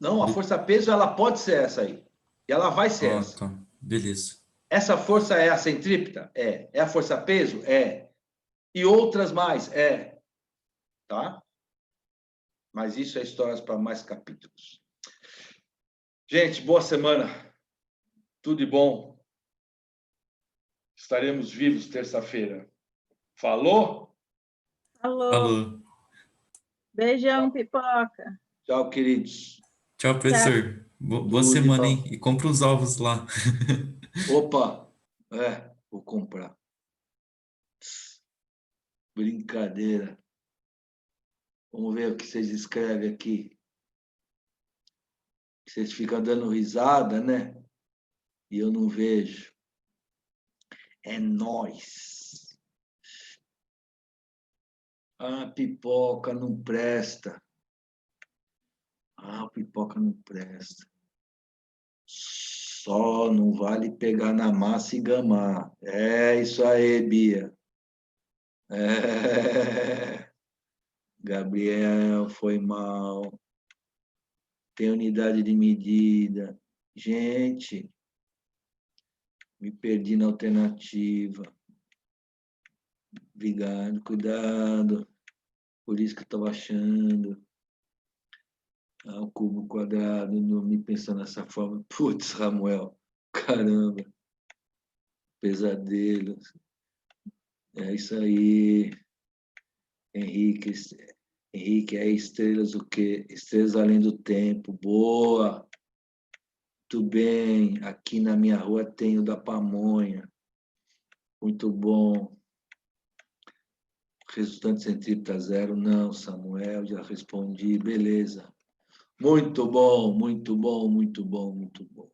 Não, a força-peso ela pode ser essa aí. E ela vai ser Ah, essa. tá. Beleza. Essa força é a centrípeta? É. É a força-peso? É. E outras mais? É. Tá? Mas isso é histórias para mais capítulos. Gente, boa semana. Tudo de bom. Estaremos vivos terça-feira. Falou? Falou. Falou. Beijão, pipoca. Tchau, queridos. Tchau, Tchau. professor. Boa Tudo de semana, bom. hein? E compra os ovos lá. Opa! Vou comprar. Brincadeira. Vamos ver o que vocês escrevem aqui. Vocês ficam dando risada, né? E eu não vejo. É nóis. Pipoca não presta. Pipoca não presta. Só não vale pegar na massa e gamar. É isso aí, Bia. Gabriel, foi mal. Tem unidade de medida. Gente, me perdi na alternativa. Obrigado, cuidado. Por isso que eu estava achando. O cubo quadrado, não me pensando nessa forma. Putz, Samuel, caramba. Pesadelo. É isso aí. Henrique, estrelas o quê? Estrelas além do tempo. Boa. Muito bem. Aqui na minha rua tem o da pamonha. Muito bom. Resultante centrípeta zero? Não, Samuel, já respondi. Beleza. Muito bom, muito bom, muito bom, muito bom.